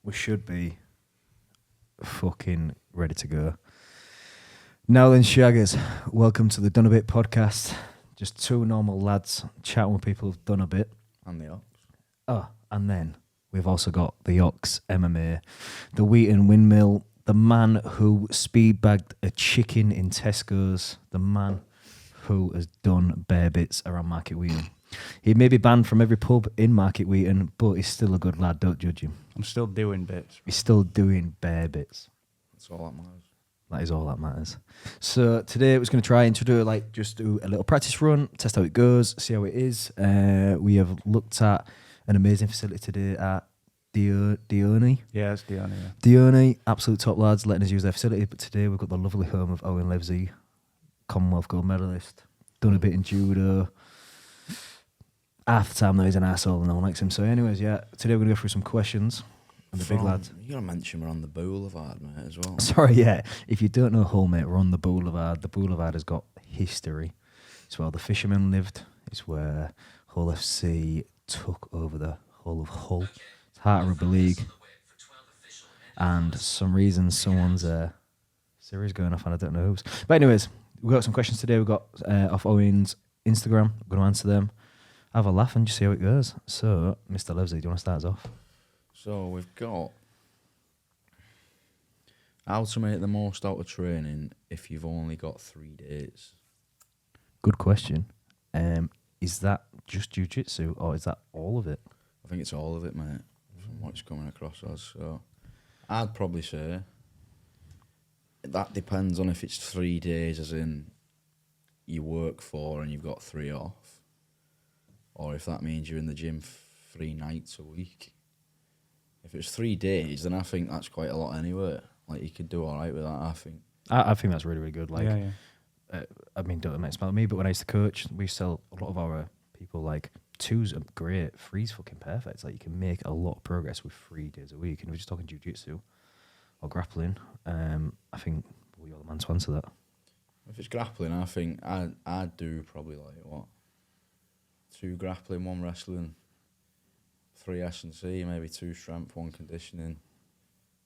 We should be fucking ready to go. Now then, Shaggers, welcome to the Done a Bit podcast. Just two normal lads chatting with people who've done a bit. And the Ox. Oh, and then we've also got the Ox MMA, the Wheaton Windmill, the man who speed bagged a chicken in Tesco's, the man who has done bare bits around Market Wheaton. He may be banned from every pub in Market Wheaton, but he's still a good lad, don't judge him. I'm still doing bits. He's still doing bare bits. That's all that matters. That is all that matters. So today we're going to try and just do a little practice run, test how it goes, see how it is. We have looked at an amazing facility today at Dione. Yeah, it's Dione. Yeah. Dione, absolute top lads, letting us use their facility. But today we've got the lovely home of Owen Livesey, Commonwealth gold medalist, done a bit in judo. Half the time though he's an asshole and no one likes him. So anyways, yeah, today we're going to go through some questions. And the big lads. You gotta mention we're on the boulevard, mate, as well. Sorry, yeah. If you don't know Hull, mate, we're on the boulevard. The boulevard has got history. It's where the fishermen lived. It's where Hull FC took over the whole of Hull. It's Heart of Rugby League. And for some reason, someone's series going off and I don't know who's. But anyways, we've got some questions today. We've got off Owen's Instagram. I'm going to answer them. Have a laugh and just see how it goes. So, Mr. Livesey, do you want to start us off? So we've got how to make the most out of training if you've only got 3 days. Good question. Is that just jiu-jitsu or is that all of it? I think it's all of it, mate, from what's coming across us. So I'd probably say that depends on if it's 3 days, as in you work 4 and you've got 3 off, or if that means you're in the gym 3 nights a week. If it's 3 days, then I think that's quite a lot anyway. Like, you could do all right with that, I think. I think that's really, really good. Like, yeah. I mean, don't make it smell me, but when I used to coach, we sell a lot of our people, like, 2's are great, 3's fucking perfect. Like, you can make a lot of progress with 3 days a week. And if we're just talking jiu-jitsu or grappling, I think you're the man to answer that. If it's grappling, I think I'd do probably, 2 grappling, 1 wrestling, 3 S&C, maybe 2 strength, 1 conditioning.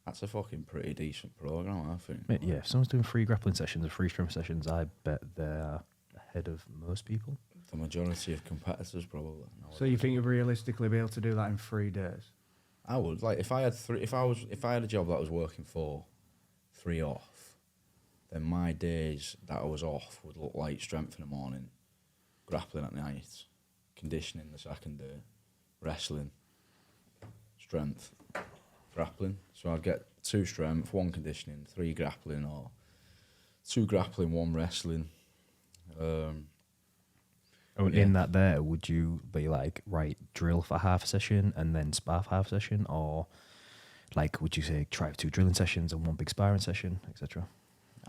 That's a fucking pretty decent program, I think. Mate, yeah, if someone's doing 3 grappling sessions or 3 strength sessions, I bet they're ahead of most people. The majority of competitors, probably. So you think you'd realistically be able to do that in 3 days? I would. Like, if I had a job that I was working for 3 off, then my days that I was off would look like strength in the morning, grappling at night, conditioning the second day, wrestling, strength, grappling. So I'd get 2 strength, 1 conditioning, 3 grappling, or 2 grappling, 1 wrestling. In that there, would you be like, right, drill for half a session and then spar for half a session? Or, like, would you say try 2 drilling sessions and 1 big sparring session, etc.?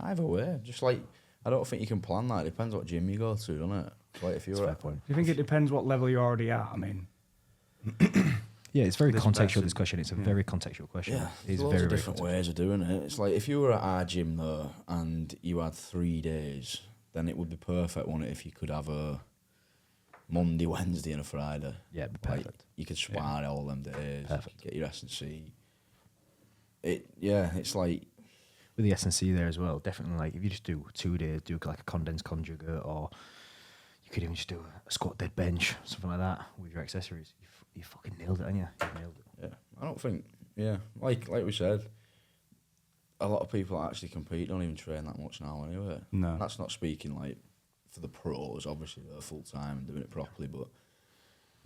Either way. Just like, I don't think you can plan that. It depends what gym you go to, doesn't it? Like, if you're Fair point. Do you think it depends what level you're already at? I mean... Yeah, it's very This contextual, person- this question. It's a very contextual question. Yeah, It's there's loads very, of very different contextual. ways of doing it. It's like, if you were at our gym, though, and you had 3 days, then it would be perfect, wouldn't it, if you could have a Monday, Wednesday and a Friday. Yeah, it'd be perfect. Like, you could spar all them days. Perfect. You could get your S&C. It's like... With the S&C there as well, definitely, like, if you just do 2 days, do like a condensed conjugate, or you could even just do a squat dead bench, something like that, with your accessories. You fucking nailed it, haven't you? You nailed it. Yeah, I don't think... Yeah, like we said, a lot of people that actually compete don't even train that much now anyway. No. That's not speaking, like, for the pros. Obviously, they're full-time and doing it properly, but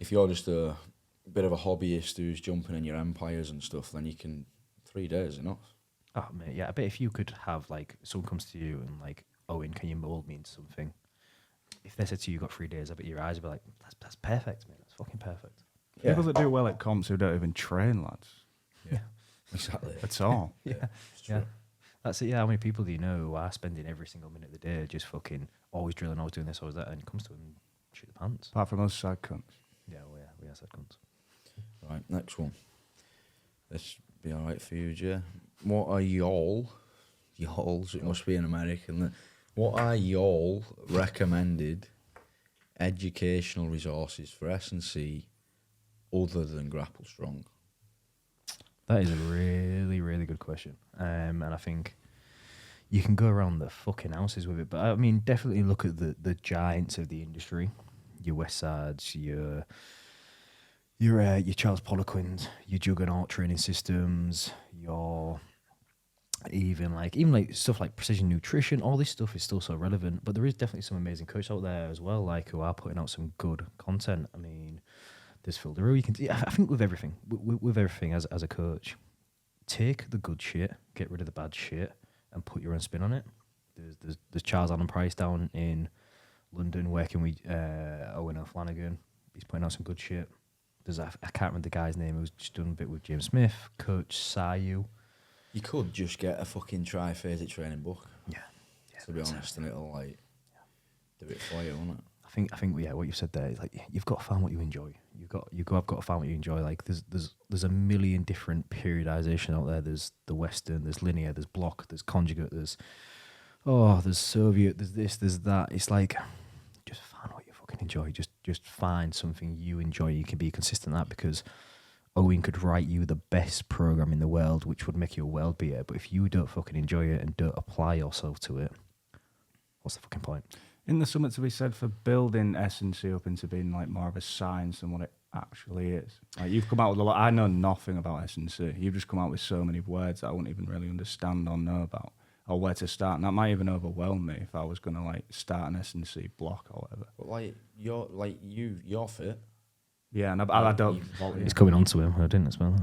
if you're just a bit of a hobbyist who's jumping in your empires and stuff, then you can... 3 days enough. Oh, mate, yeah, I bet if you could have, like, someone comes to you and, like, Owen, can you mould me into something? If they said to you, you've got 3 days, I bet your eyes would be like, that's perfect, mate. That's fucking perfect. Yeah. People that do well at comps who don't even train, lads. Yeah. Exactly. At all. Yeah. It's true. Yeah. That's it, yeah. How many people do you know who are spending every single minute of the day just fucking always drilling, always doing this, always that, and it comes to them and shoot the pants? Apart from us side cunts. Yeah, we are said cunts. Right, next one. This be all right for you, Jay. What are y'all's, it must be an American, what are y'all recommended educational resources for S&C other than Grapple Strong? That is a really, really good question. And I think you can go around the fucking houses with it. But I mean, definitely look at the giants of the industry. Your Westsides, your Charles Poliquins, your Juggernaut training systems, your even like stuff like precision nutrition. All this stuff is still so relevant. But there is definitely some amazing coaches out there as well, like who are putting out some good content. I mean, there's Phil Deroux. You can, I think, with everything, with everything as a coach, take the good shit, get rid of the bad shit, and put your own spin on it. There's Charles Allen Price down in London working with Owen O'Flanagan. He's putting out some good shit. There's I can't remember the guy's name who's just done a bit with James Smith, Coach Sayu. You could just get a fucking triphasic training book. Yeah. To be honest, and it'll like do it for you, won't it? I think yeah, what you said there is like you've got to find what you enjoy. I've got to find what you enjoy. Like there's a million different periodization out there. There's the Western, there's linear, there's block, there's conjugate, there's Soviet, there's this, there's that. It's like just find what you fucking enjoy. Just find something you enjoy. You can be consistent at that, because Owen could write you the best program in the world, which would make you a world beater. But if you don't fucking enjoy it and don't apply yourself to it, what's the fucking point? Isn't there something to be said for building S&C up into being like more of a science than what it actually is? Like you've come out with a lot. I know nothing about S&C. You've just come out with so many words that I wouldn't even really understand or know about, or where to start. And that might even overwhelm me if I was going to like start an S&C block or whatever. But you're fit. Yeah, and I don't. It's coming on to him. I didn't as well.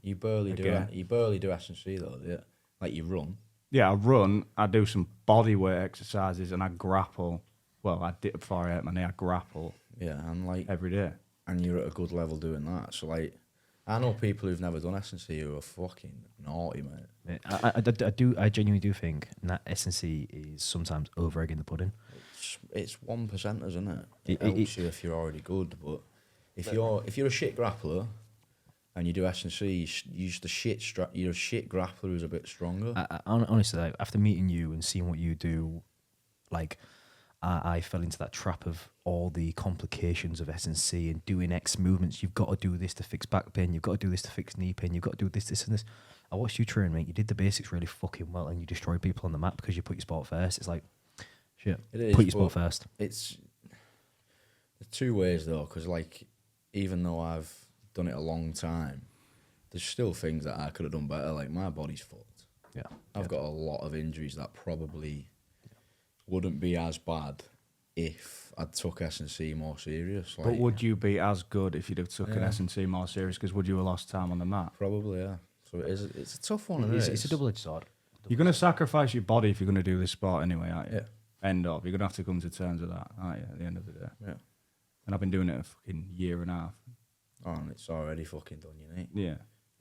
You barely do. Again. You barely do S&C though, do you? Like you run. Yeah, I run. I do some body weight exercises, and I grapple. Well, I did before I hurt my knee. I grapple. Yeah, and like every day. And you're at a good level doing that. So like, I know people who've never done S&C who are fucking naughty, mate. I genuinely do think that S&C is sometimes over egging the pudding. It's 1%, isn't it? It helps you if you're already good, but if you're a shit grappler and you do S&C, you're a shit grappler who's a bit stronger. Honestly, like, after meeting you and seeing what you do, like I fell into that trap of all the complications of S&C and doing X movements. You've got to do this to fix back pain. You've got to do this to fix knee pain. You've got to do this, and this. I watched you train, mate. You did the basics really fucking well, and you destroyed people on the mat because you put your sport first. It's like, shit. It is, put your sport first. It's two ways though, because like, even though I've done it a long time, there's still things that I could have done better. Like my body's fucked. Yeah, I've got a lot of injuries that probably wouldn't be as bad if I took S&C more serious. Like, But would you be as good if you'd have took an S&C more serious? Because would you have lost time on the mat? Probably, yeah. So it's a tough one. It's a double-edged sword. You're going to sacrifice your body if you're going to do this sport anyway, aren't you? Yeah. End of. You're going to have to come to terms with that, aren't you, at the end of the day? Yeah. And I've been doing it a fucking year and a half. Oh, and it's already fucking done, you know? Yeah.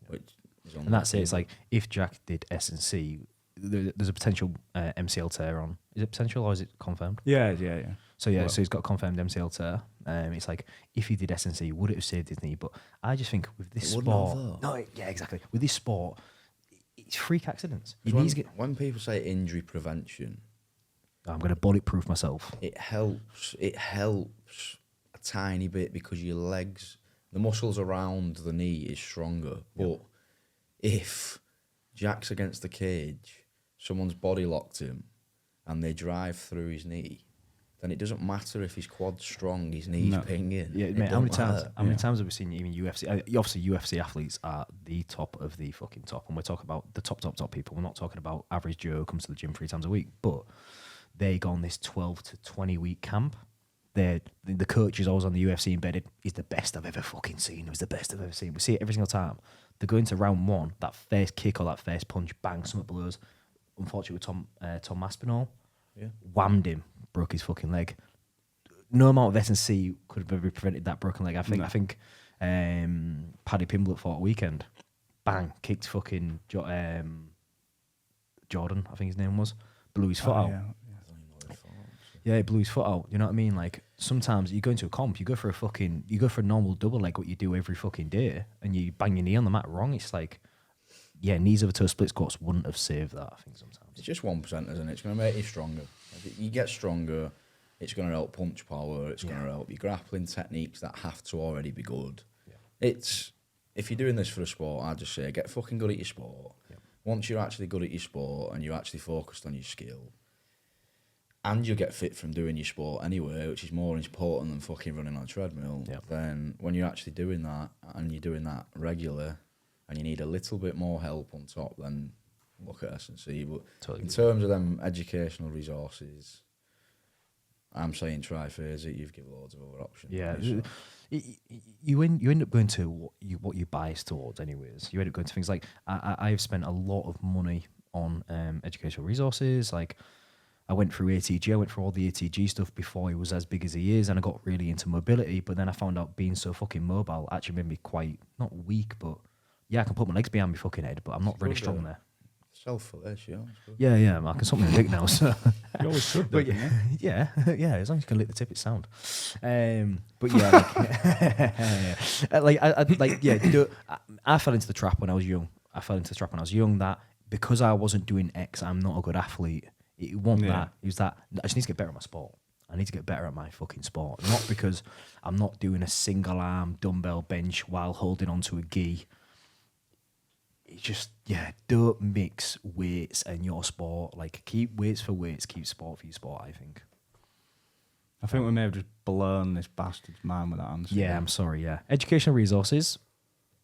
Which is And that's it. It's like, if Jack did S&C, there's a potential MCL tear on. Is it potential or is it confirmed? Yeah. So so he's got a confirmed MCL tear. It's like, if he did S&C, would it have saved his knee? But I just think with this sport, exactly. With this sport, it's freak accidents. When people say injury prevention, I'm going to bulletproof myself. It helps a tiny bit because your legs, the muscles around the knee is stronger. But if Jack's against the cage, someone's body locked him, and they drive through his knee, then it doesn't matter if his quad's strong, his knee's pinging. Yeah, mate, how many times have we seen even UFC? Obviously, UFC athletes are the top of the fucking top, and we're talking about the top people. We're not talking about average Joe who comes to the gym 3 times a week, but they go on this 12 to 20 week camp. The coach is always on the UFC embedded. He's the best I've ever fucking seen. He was the best I've ever seen. We see it every single time. They go into round 1, that first kick or that first punch, bang, something blows. Unfortunately, with Tom Maspinall, whammed him, broke his fucking leg. No amount of S&C could have ever prevented that broken leg. I think Paddy Pimblett fought a weekend. Bang, kicked fucking Jordan, I think his name was. Blew his foot out. Yeah, he blew his foot out. You know what I mean? Like, sometimes you go into a comp, you go for a normal double leg, what you do every fucking day, and you bang your knee on the mat wrong. It's like, knees over toe split squats wouldn't have saved that, I think, sometimes. It's just 1%, isn't it? It's going to make you stronger. If you get stronger, it's going to help punch power, it's going to help your grappling techniques that have to already be good. Yeah. if you're doing this for a sport, I'd just say get fucking good at your sport. Yep. Once you're actually good at your sport and you're actually focused on your skill, and you get fit from doing your sport anyway, which is more important than fucking running on a treadmill, Yep. then when you're actually doing that and you're doing that regular and you need a little bit more help on top, then look at S&C. But Totally in agree. terms of them educational resources, I'm saying try Phase It. You've given loads of other options. Yeah, So, you end up going to what you bias towards, anyways. You end up going to things like I've spent a lot of money on educational resources. Like I went through ATG, I went through all the ATG stuff before he was as big as he is, and I got really into mobility. But then I found out being so fucking mobile actually made me quite not weak, but yeah, I can put my legs behind my fucking head, but I'm not really good, strong there. self-footage, yeah. That's good. Yeah, I can suck my dick now. So. You always should, But though, yeah, yeah, as long as you can lick the tip, it's sound. But yeah, I fell into the trap when I was young. That because I wasn't doing X, I'm not a good athlete. It wasn't Yeah. that. It was that I just need to get better at my sport. I need to get better at my fucking sport. Not because I'm not doing a single arm dumbbell bench while holding onto a gi. It's just, don't mix weights and your sport. Like, keep weights for weights, keep sport for your sport, I think. I think we may have just blown this bastard's mind with that answer. Yeah, I'm sorry, yeah. Educational resources.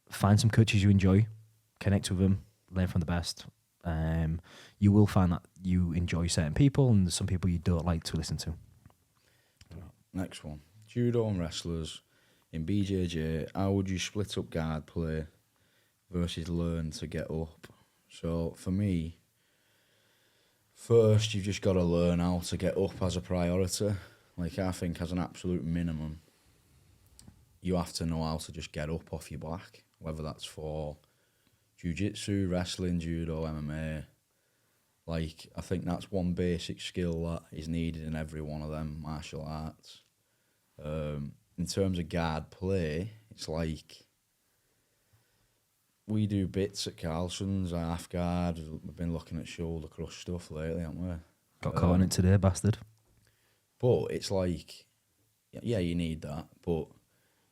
Find some coaches you enjoy. Connect with them. Learn from the best. You will find that you enjoy certain people and there's some people you don't like to listen to. Next one. Judo and wrestlers in BJJ, how would you split up guard play versus learn to get up? So for me, first you've just got to learn how to get up as a priority. Like I think as an absolute minimum, you have to know how to just get up off your back, whether that's for jiu-jitsu, wrestling, judo, MMA. Like, I think that's one basic skill that is needed in every one of them martial arts. In terms of guard play, it's like we do bits at Carlson's, half guard. We've been looking at shoulder crush stuff lately, haven't we? Got caught on it today, bastard. But it's like, yeah, you need that. But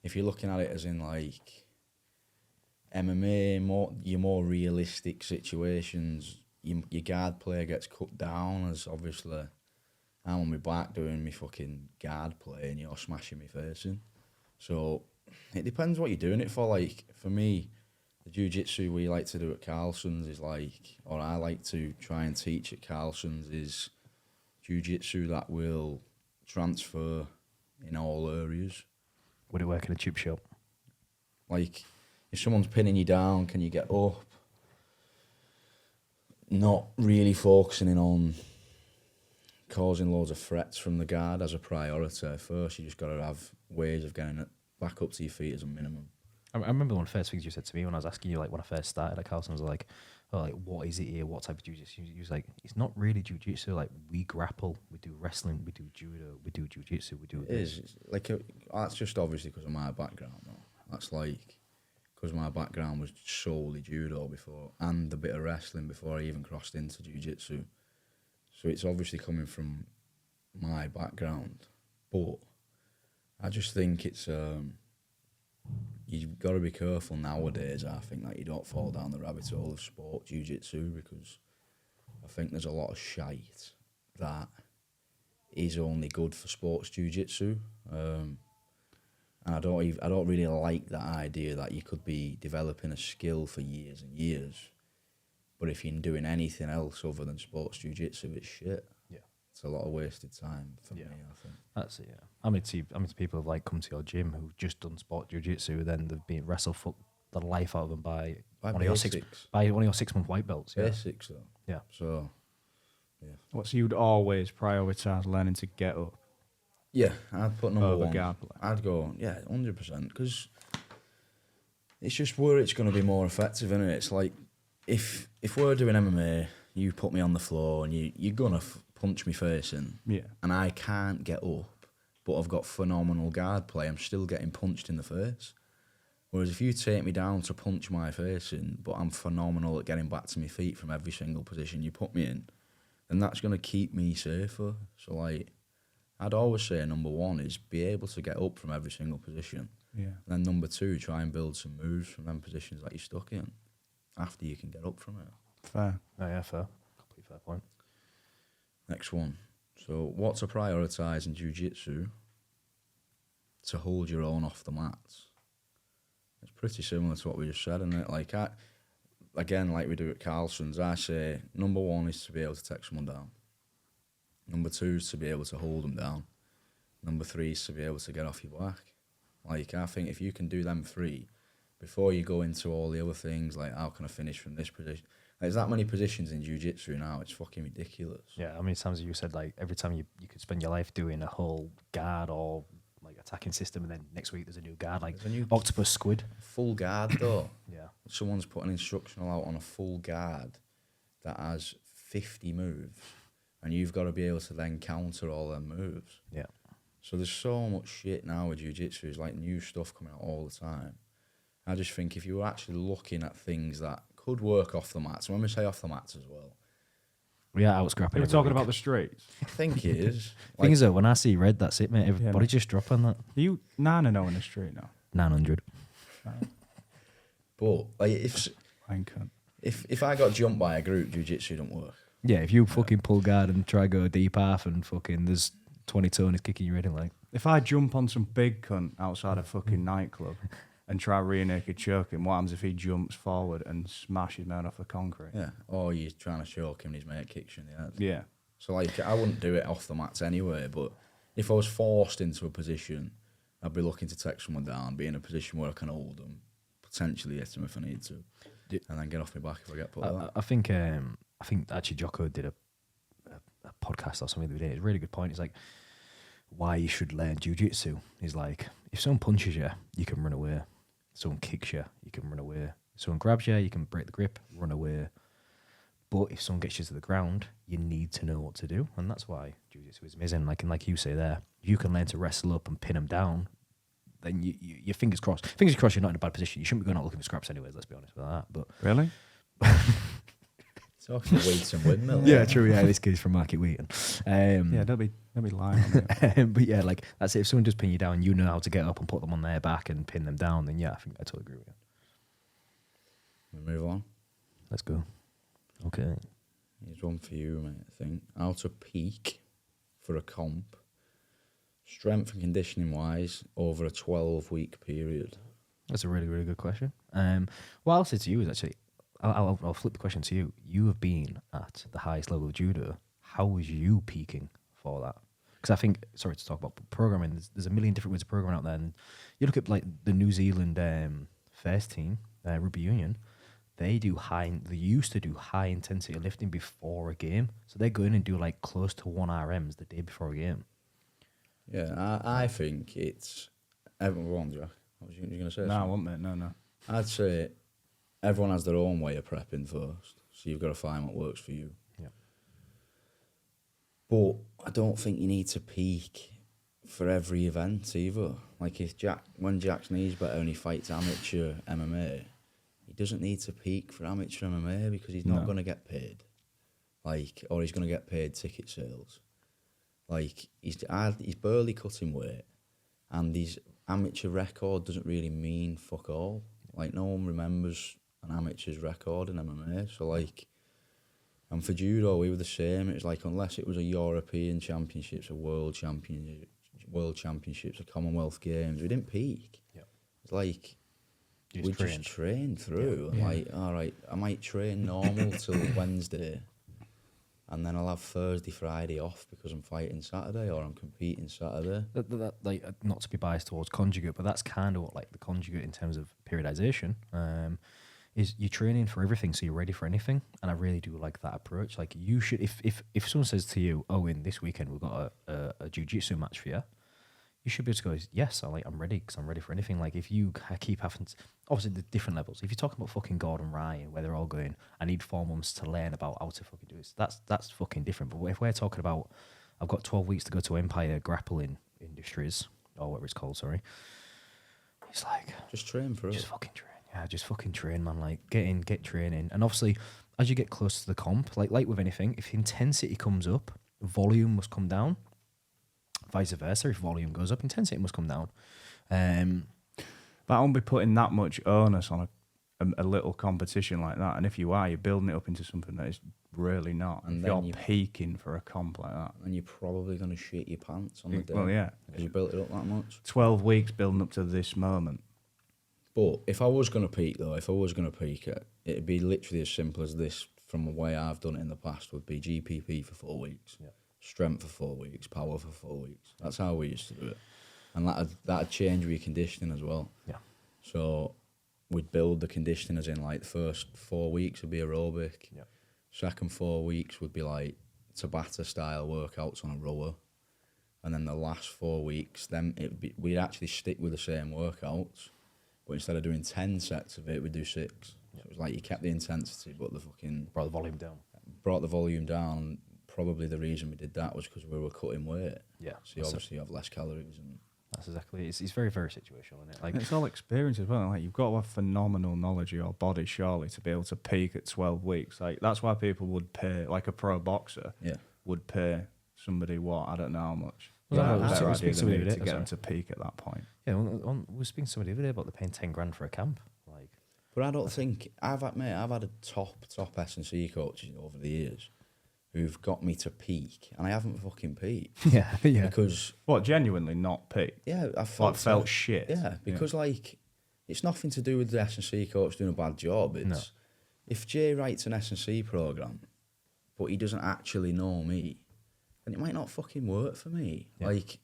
if you're looking at it as in like MMA, your more realistic situations, your guard play gets cut down as obviously I'm on my back doing my fucking guard play and you're smashing me face in. So it depends what you're doing it for. Like for me, the jiu-jitsu we like to do at Carlson's is like, or I like to try and teach at Carlson's is jiu-jitsu that will transfer in all areas. Would it work in a chip shop? Like, if someone's pinning you down, can you get up? Not really focusing in on causing loads of threats from the guard as a priority. First, you just got to have ways of getting it back up to your feet as a minimum. I remember one of the first things you said to me when I was asking you, like when I first started at Carlson, I was like, oh, like, what is it here? What type of jiu-jitsu? You was like, it's not really jiu-jitsu. Like, we grapple, we do wrestling, we do judo, we do jiu-jitsu, we do It is. It's like, that's just obviously because of my background, though. That's like, because my background was solely judo before, and a bit of wrestling before I even crossed into jiu-jitsu. So it's obviously coming from my background. But I just think it's, you've got to be careful nowadays, I think, that you don't fall down the rabbit hole of sport jiu-jitsu, because I think there's a lot of shite that is only good for sports jiu-jitsu. And I don't really like that idea that you could be developing a skill for years and years, but if you're doing anything else other than sports jiu-jitsu, it's shit. Yeah. It's a lot of wasted time for me, I think. That's it, yeah. How many people have like come to your gym who've just done sport jiu-jitsu, then they've been wrestled for the life out of them by one of your 6 month white belts. Yeah. Basics, though. Yeah. So, yeah. What, so you'd always prioritise learning to get up Yeah, I'd put number over one. guard play? I'd go, 100%, because it's just where it's going to be more effective, isn't it? It's like, if we're doing MMA, you put me on the floor and you're going to punch me face in, Yeah. and I can't get up, but I've got phenomenal guard play, I'm still getting punched in the face. Whereas if you take me down to punch my face in, but I'm phenomenal at getting back to my feet from every single position you put me in, then that's going to keep me safer. So, like, I'd always say number one is be able to get up from every single position. Yeah. And then number 2, try and build some moves from them positions that you're stuck in after you can get up from it. Fair. Oh, yeah, fair. Complete fair point. Next one. So, what to prioritise in jiu-jitsu to hold your own off the mats? It's pretty similar to what we just said, isn't it? Like, like we do at Carlson's, I say number 1 is to be able to take someone down. Number 2 is to be able to hold them down. Number 3 is to be able to get off your back. Like, I think if you can do them 3 before you go into all the other things, like how can I finish from this position? There's that many positions in jiu-jitsu now, it's fucking ridiculous. Yeah, how many times have you said, like, every time you could spend your life doing a whole guard or, like, attacking system, and then next week there's a new guard, like There's a new octopus squid. full guard, though. Yeah. Someone's put an instructional out on a full guard that has 50 moves, and you've got to be able to then counter all them moves. Yeah. So there's so much shit now with jiu-jitsu. There's like new stuff coming out all the time. I just think if you were actually looking at things that could work off the mats, when we say off the mats as well, We are out scrapping. We're talking about the streets. I think it is. Thing is, though, when I see red, that's it, mate. Everybody mate. just drop on that. Are you 9-0 in the street now? 900. But like, if I got jumped by a group, jiu-jitsu don't work. Yeah, if you fucking pull guard and try go deep half and fucking there's 20 toners kicking you in, like. If I jump on some big cunt outside a fucking nightclub and try rear naked choke him, what happens if he jumps forward and smashes me off the concrete? Yeah. Or you're trying to choke him and his mate kicks you in the head. Yeah. So like, I wouldn't do it off the mats anyway, but if I was forced into a position, I'd be looking to take someone down, be in a position where I can hold them, potentially hit them if I need to, and then get off my back if I get put out. I think actually Jocko did a podcast or something the other day. It's a really good point. It's like why you should learn jiu-jitsu. He's like, if someone punches you, you can run away. Someone kicks you, you can run away. Someone grabs you, you can break the grip, run away. But if someone gets you to the ground, you need to know what to do, and that's why jiu-jitsu is amazing. Like you say there, you can learn to wrestle up and pin them down. Then your fingers crossed. Fingers crossed, you're not in a bad position. You shouldn't be going out looking for scraps anyways. Let's be honest with that. But Really? Talking weights and windmills. yeah, true. Yeah, this kid's from Market Wheaton. Yeah, they'll be lying on me. But yeah, like that's it. If someone does pin you down, you know how to get up and put them on their back and pin them down. Then yeah, I think I totally agree with you. We move on. Let's go. Okay. Here's one for you, mate. I think how to peak for a comp, strength and conditioning wise, over a 12-week period. That's a really, really good question. What I'll say to you is actually, I'll flip the question to you. You have been at the highest level of judo. How was you peaking for that? Because I think, sorry to talk about programming, there's a million different ways of programming out there. And you look at like the New Zealand first team, rugby union, they used to do high intensity lifting before a game. So they go in and do like close to 1 RMs the day before a game. Yeah, I think it's everyone. Jack, what was you going to say? No, I won't, mate. No. I'd say everyone has their own way of prepping first, so you've got to find what works for you. Yeah. But I don't think you need to peak for every event either. Like when Jack's knee's better and he fights amateur MMA, he doesn't need to peak for amateur MMA because he's not going to get paid. Like, or he's going to get paid ticket sales. Like, he's barely cutting weight, and his amateur record doesn't really mean fuck all. Like, no one remembers an amateur's record in MMA. So, like, and for judo, we were the same. It was like, unless it was a European Championships, a World Championships, a Commonwealth Games, we didn't peak. Yep. It's like, we just trained through. Yeah. Like, all right, I might train normal till Wednesday, and then I'll have Thursday, Friday off because I'm fighting Saturday or I'm competing Saturday. That like, not to be biased towards conjugate, but that's kind of what like the conjugate in terms of periodization is you're training for everything, so you're ready for anything. And I really do like that approach. Like you should, if someone says to you, Owen, this weekend we've got a jiu-jitsu match for you, you should be able to go, yes, I'm ready because I'm ready for anything. Like if you keep having to, obviously the different levels. If you're talking about fucking Gordon Ryan, where they're all going, I need 4 months to learn about how to fucking do this. That's fucking different. But if we're talking about, I've got 12 weeks to go to Empire Grappling Industries or whatever it's called. Sorry, it's like just train for it. Just fucking train. Yeah, just fucking train, man. Like get training, and obviously as you get close to the comp, like with anything, if intensity comes up, volume must come down. Vice versa, if volume goes up, intensity must come down. But I won't be putting that much onus on a little competition like that. And if you are, you're building it up into something that is really not. And if then you're peaking for a comp like that. And you're probably going to shit your pants on the day. Well, yeah. Because you built it up that much. 12 weeks building up to this moment. But if I was going to peak, though, it'd be literally as simple as this from the way I've done it in the past would be GPP for 4 weeks, strength for 4 weeks, power for 4 weeks. That's how we used to do it. And that'd change with your conditioning as well. Yeah. So we'd build the conditioning as in like the first 4 weeks would be aerobic. Yeah. Second 4 weeks would be like Tabata style workouts on a rower. And then the last 4 weeks, then we'd actually stick with the same workouts. But instead of doing 10 sets of it, we'd do 6. So it was like you kept the intensity, but Brought the volume down. Brought the volume down. Probably the reason we did that was because we were cutting weight. Yeah. So you obviously have less calories. And That's exactly it. It's very, very situational, isn't it? Like, And it's all experience as well. Like, you've got to have phenomenal knowledge of your body, surely, to be able to peak at 12 weeks. Like, that's why people would pay, like a pro boxer would pay somebody what? I don't know how much. Well, Yeah, I was better speaking idea to than me somebody to get today, them to peak at that point. yeah, we were speaking to somebody the other day about they're paying 10 grand for a camp. Like, But I don't think I've had a top S&C coaches over the years who've got me to peak, and I haven't fucking peaked. yeah. Because What, genuinely not peak? I felt shit. Yeah, because like it's nothing to do with the S&C coach doing a bad job. It's if Jay writes an S&C program, but he doesn't actually know me, then it might not fucking work for me. Yeah. Like,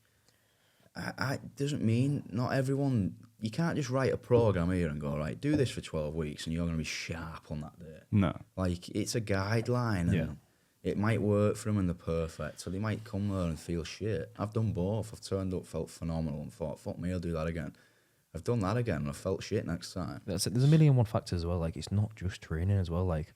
I doesn't mean not everyone. You can't just write a program here and go, right, do this for 12 weeks and you're going to be sharp on that day. No. Like, it's a guideline and it might work for them and they're perfect. So they might come there and feel shit. I've done both. I've turned up, felt phenomenal and thought, fuck me, I'll do that again. I've done that again and I felt shit next time. That's it. There's a million one factors as well. Like, it's not just training as well. Like,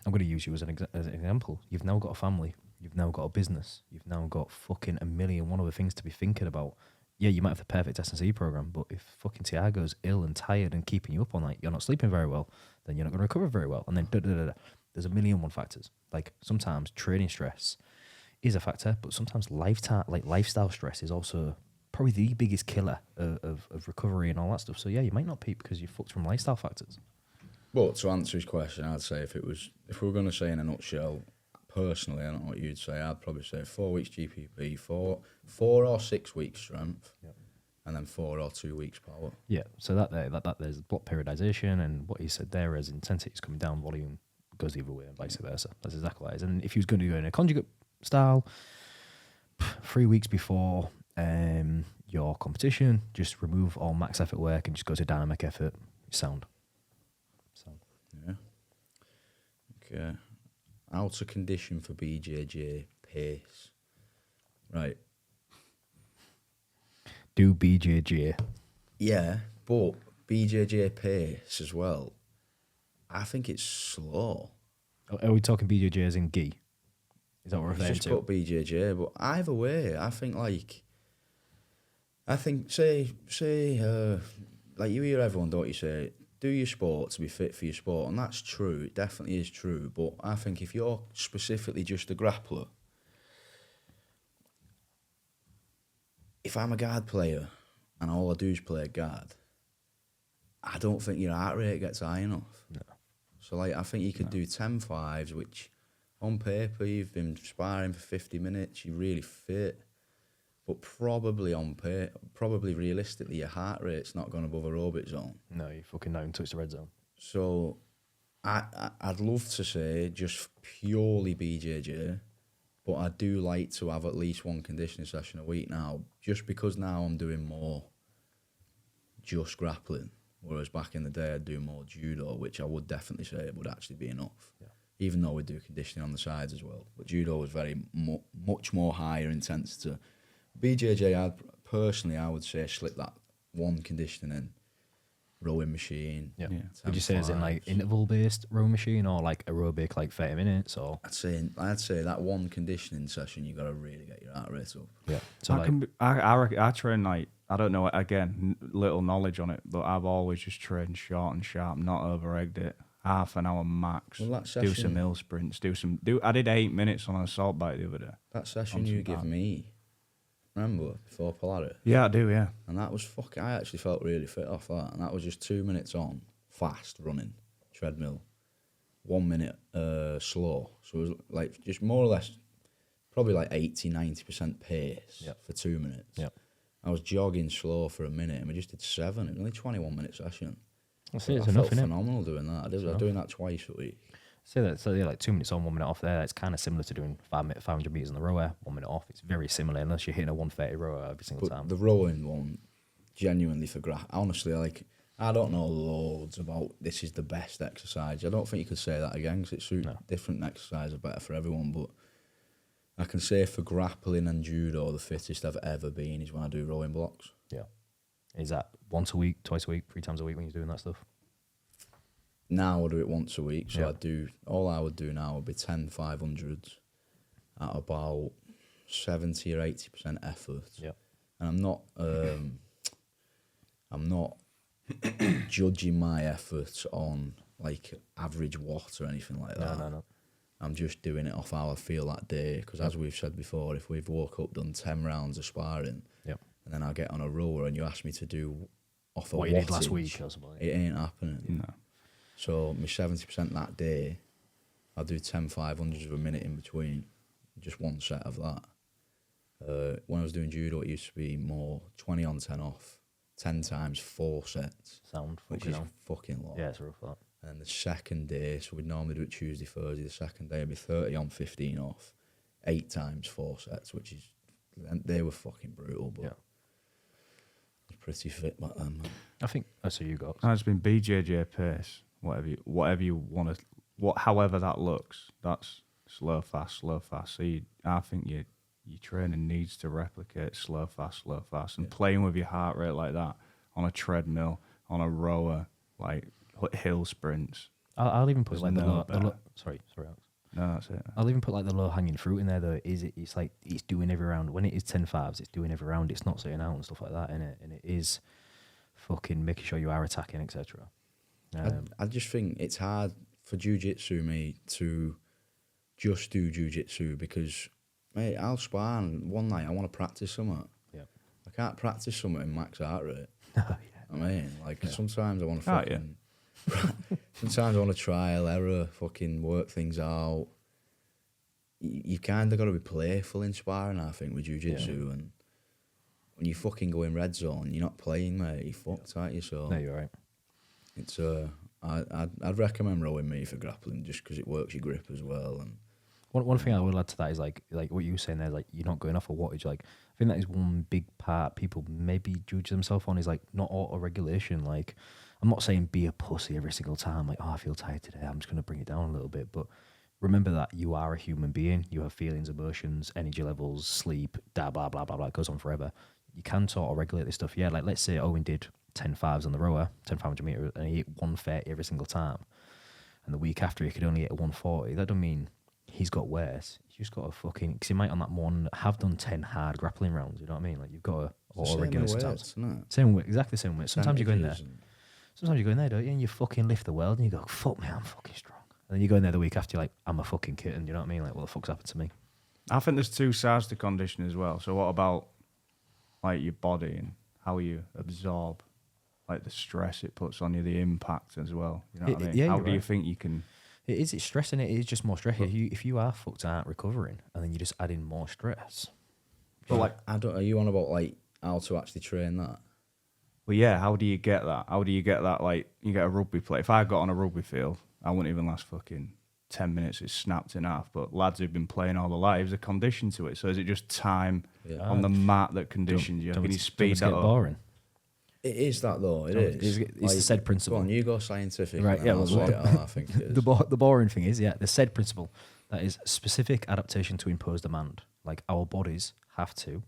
I'm going to use you as an example. You've now got a family. You've now got a business. You've now got fucking a million one other things to be thinking about. Yeah, you might have the perfect S&C program, but if fucking Tiago's ill and tired and keeping you up all night, you're not sleeping very well, then you're not going to recover very well. And then there's a million one factors. Like, sometimes training stress is a factor, but sometimes lifestyle stress is also probably the biggest killer of recovery and all that stuff. So yeah, you might not peak because you're fucked from lifestyle factors. But to answer his question, I'd say if we were going to say in a nutshell, personally, I don't know what you'd say. I'd probably say 4 weeks GPP, 4 or 6 weeks strength, and then 4 or 2 weeks power. Yeah. So that there's block periodization, and what he said there is intensity is coming down, volume goes the other way, and vice versa. That's exactly what it is. And if he was going to go in a conjugate style, 3 weeks before your competition, just remove all max effort work and just go to dynamic effort. Sound. Yeah. Okay. Outer condition for BJJ pace. Right. Do BJJ. Yeah, but BJJ pace as well. I think it's slow. Are we talking BJJ as in gi? Is that what we're referring Just to? put BJJ, but either way, I think say like you hear everyone, don't you, say do your sport to be fit for your sport, and that's true. It definitely is true. But I think if you're specifically just a grappler, if I'm a guard player and all I do is play guard, I don't think your heart rate gets high enough. No. So like I think you could do 10 5s, which on paper you've been sparring for 50 minutes, you're really fit. But probably realistically, your heart rate's not gone above aerobic zone. No, you fucking not even touch the red zone. So I'd love to say just purely BJJ, but I do like to have at least one conditioning session a week now, just because now I'm doing more just grappling, whereas back in the day I'd do more judo, which I would definitely say it would actually be enough. Yeah. Even though we do conditioning on the sides as well. But judo was very much more higher intensity. BJJ, I would say slip that one conditioning in, rowing machine. Yeah. Would you say it's in like interval based rowing machine or like aerobic, like 30 minutes or? I'd say that one conditioning session you got to really get your heart rate up. Yeah. So I train like, I don't know, again, little knowledge on it, but I've always just trained short and sharp, not over-egged it. Half an hour max. Well, that session, do some hill sprints. I did 8 minutes on an assault bike the other day. That session you give me, remember, before Polaris? Yeah, I do, yeah. And that was fucking, I actually felt really fit off that. And that was just 2 minutes on, fast, running, treadmill. 1 minute slow. So it was like just more or less, probably like 80-90% pace for 2 minutes. Yep. I was jogging slow for a minute and we just did 7. It was only 21-minute session. I I felt felt phenomenal doing that. I was doing that twice a week. So yeah, like 2 minutes on, 1 minute off there. It's kind of similar to doing 500 meters on the rower, 1 minute off. It's very similar unless you're hitting a 130 rower every single time. The rowing one, genuinely honestly, like, I don't know loads about this is the best exercise. I don't think you could say that again because it suits different exercises are better for everyone. But I can say for grappling and judo, the fittest I've ever been is when I do rowing blocks. Yeah. Is that once a week, twice a week, 3 times a week when you're doing that stuff? Now I do it once a week. So all I would do now would be 10 500s at about 70 or 80% effort. Yeah. And I'm not judging my efforts on like average watt or anything like that. No. I'm just doing it off how I feel that day. Because as we've said before, if we've woke up, done 10 rounds of sparring, and then I get on a rower and you ask me to do off a what wattage, you did last week or something. it ain't happening. No. So my 70% that day, I'll do 10 500s of a minute in between, just one set of that. When I was doing judo, it used to be more 20 on 10 off, 10 times 4 sets. Sound. Which is fucking lot. Yeah, it's a rough lot. And the second day, so we'd normally do it Tuesday, Thursday, the second day would be 30 on 15 off, 8 times 4 sets, which is, and they were fucking brutal, but I was pretty fit back then, man. I think, so you go. It's been BJJ pace, whatever you want to, however that looks, that's slow, fast. So I think your training needs to replicate slow, fast, and playing with your heart rate like that on a treadmill, on a rower, like hill sprints. I'll even put like sorry, Alex. No, that's it. I'll even put like the low hanging fruit in there though. It's like it's doing every round. When it is 10 5s, it's doing every round. It's not sitting out and stuff like that, innit? And it is fucking making sure you are attacking, etc. I just think it's hard for jiu-jitsu, mate, to just do jiu-jitsu because, mate, I'll spar and one night I want to practice something. Yeah. I can't practice something in max heart rate. I mean, like, sometimes I want to fucking... Sometimes I want to trial, error, fucking work things out. You've kind of got to be playful in sparring, I think, with jiu-jitsu. And when you fucking go in red zone, you're not playing, mate. You're fucked, aren't you? So no, you're right. It's I'd recommend rowing me for grappling just because it works your grip as well. And one thing I will add to that is like what you were saying there, like you're not going off a wattage. Like I think that is one big part people maybe judge themselves on is like not auto regulation. Like I'm not saying be a pussy every single time. Like I feel tired today, I'm just gonna bring it down a little bit. But remember that you are a human being. You have feelings, emotions, energy levels, sleep, blah blah blah blah blah. It goes on forever. You can auto regulate this stuff. Yeah, like let's say Owen did 10 5s on the rower, 10 500 meter, and he hit 130 every single time. And the week after he could only hit a 140. That don't mean he's got worse. He's just got to fucking, because he might on that one have done 10 hard grappling rounds. You know what I mean? Like you've got to auto regulate sometimes. Same way, exactly the same way. Sometimes you go in there. Sometimes you go in there, don't you? And you fucking lift the world, and you go, "Fuck me, I'm fucking strong." And then you go in there the week after, you're like, "I'm a fucking kitten." You know what I mean? Like, what the fuck's happened to me? I think there's two sides to conditioning as well. So what about like your body and how you absorb like the stress it puts on you, the impact as well? You know what I mean? Yeah, how do you think you can? It's stressing. It is just more stress. If you are fucked out recovering, and then you just add in more stress. But like, are you on about like how to actually train that? Well, yeah. How do you get that? How do you get that? Like, you get a rugby play. If I got on a rugby field, I wouldn't even last fucking 10 minutes. It's snapped in half. But lads who've been playing all their lives are conditioned to it. So is it just time on the mat that conditions you? Can you speed that up? Boring. It is that though. It's like, the said principle. Go on, you go scientific. Right. Yeah. I think it is. The boring thing is, the said principle. That is specific adaptation to impose demand. Like our bodies have to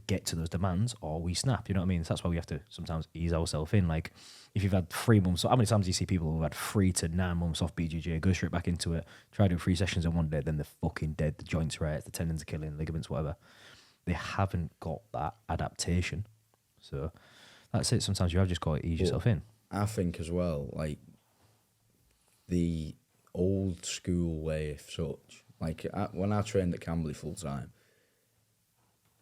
get to those demands or we snap. You know what I mean? So that's why we have to sometimes ease ourselves in. Like if you've had 3 months, so how many times do you see people who've had 3 to 9 months off BJJ, go straight back into it, try to do 3 sessions in one day, then they're fucking dead. The joints right, the tendons are killing, ligaments, whatever. They haven't got that adaptation. So that's it. Sometimes you have just got to ease yourself in. I think as well, like the old school way of such, like when I trained at Camberley full time,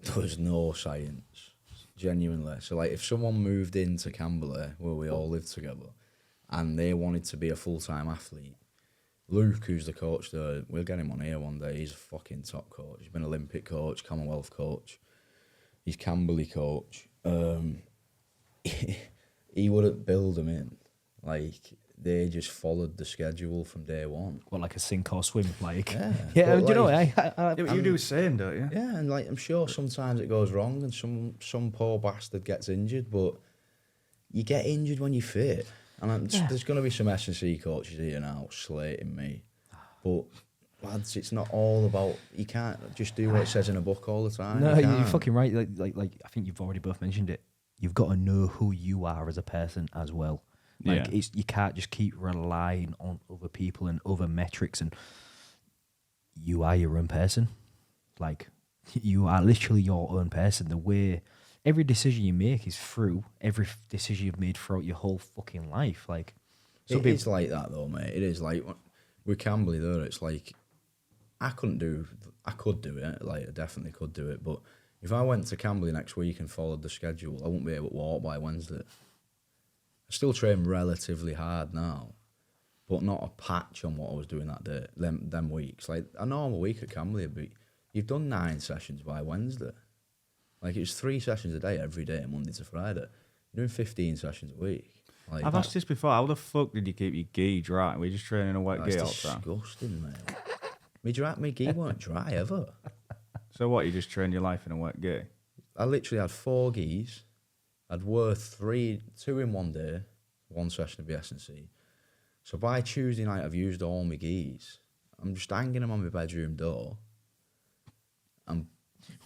there's no science, genuinely. So, like, if someone moved into Camberley, where we all lived together, and they wanted to be a full-time athlete, Luke, who's the coach there, we'll get him on here one day. He's a fucking top coach. He's been Olympic coach, Commonwealth coach. He's Camberley coach. He wouldn't build them in. Like, they just followed the schedule from day one. Well, like a sink or swim, like. Yeah. Yeah, But, you know, like, You do the same, don't you? Yeah, and like I'm sure sometimes it goes wrong and some poor bastard gets injured, but you get injured when you're fit. And there's going to be some S&C coaches here now slating me. But, lads, it's not all about... You can't just do what it says in a book all the time. No, you you're can't. fucking right. Like, I think you've already both mentioned it. You've got to know who you are as a person as well. Like, Yeah. you can't just keep relying on other people and other metrics. And you are your own person. Like, you are literally your own person. The way every decision you make is through every decision you've made throughout your whole fucking life. Like, It is like that, though, mate. It is like... With Camberley, though, it's like... I could do it. Like, I definitely could do it. But if I went to Camberley next week and followed the schedule, I wouldn't be able to walk by Wednesday. I still train relatively hard now, but not a patch on what I was doing that day, them weeks. Like, a normal week at Camberley would be... You've done 9 sessions by Wednesday. Like, it's 3 sessions a day every day, Monday to Friday. You're doing 15 sessions a week. Like, I've asked this before. How the fuck did you keep your gi dry? Were you just training a wet gi all that's the time? disgusting, mate. My gi weren't dry ever. So what, you just trained your life in a wet gi? I literally had 4 gis. I'd worth 2 in one day, 1 session of the S&C. So by Tuesday night, I've used all my gis. I'm just hanging them on my bedroom door. I'm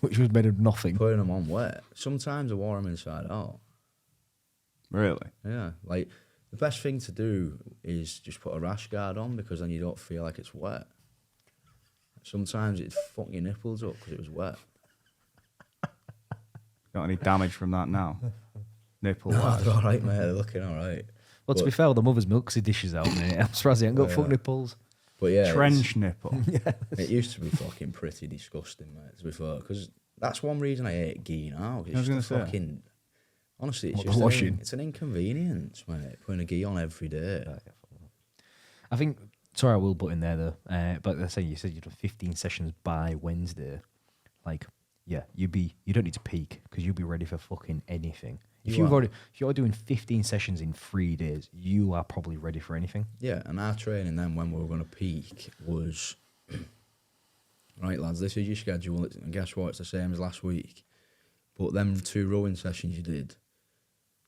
which was made of nothing. putting them on wet. Sometimes I wore them inside out. Really? Yeah, like the best thing to do is just put a rash guard on because then you don't feel like it's wet. Sometimes it'd fuck your nipples up because it was wet. Got any damage from that now? Nipple No, wise? they're all right, mate. They're looking all right. Well, to be fair, the mother's milk he dishes out, mate. I'm surprised he ain't got fuck nipples. But yeah, Trench nipple. it used to be fucking pretty disgusting, mate. To be fair, because that's one reason I hate gi now. I was gonna It's say. fucking. Honestly, it's What, just the washing? it's an inconvenience, mate. Putting a gi on every day. I think, sorry, I will butt in there though. But let's say you said you do 15 sessions by Wednesday. Like, yeah, you don't need to peak because you'll be ready for fucking anything. If you're doing 15 sessions in 3 days, you are probably ready for anything. Yeah, and our training then when we were going to peak was, right, lads, this is your schedule. And guess what? It's the same as last week. But them 2 rowing sessions you did,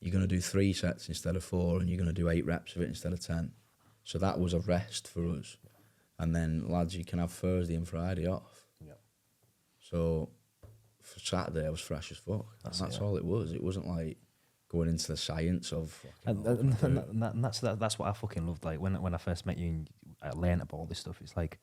you're going to do 3 sets instead of 4, and you're going to do 8 reps of it instead of 10. So that was a rest for us. And then, lads, you can have Thursday and Friday off. Yeah. So for Saturday, I was fresh as fuck. That's all it was. It wasn't like going into the science of... That's what I fucking loved. Like, when I first met you and I learned about all this stuff, it's like,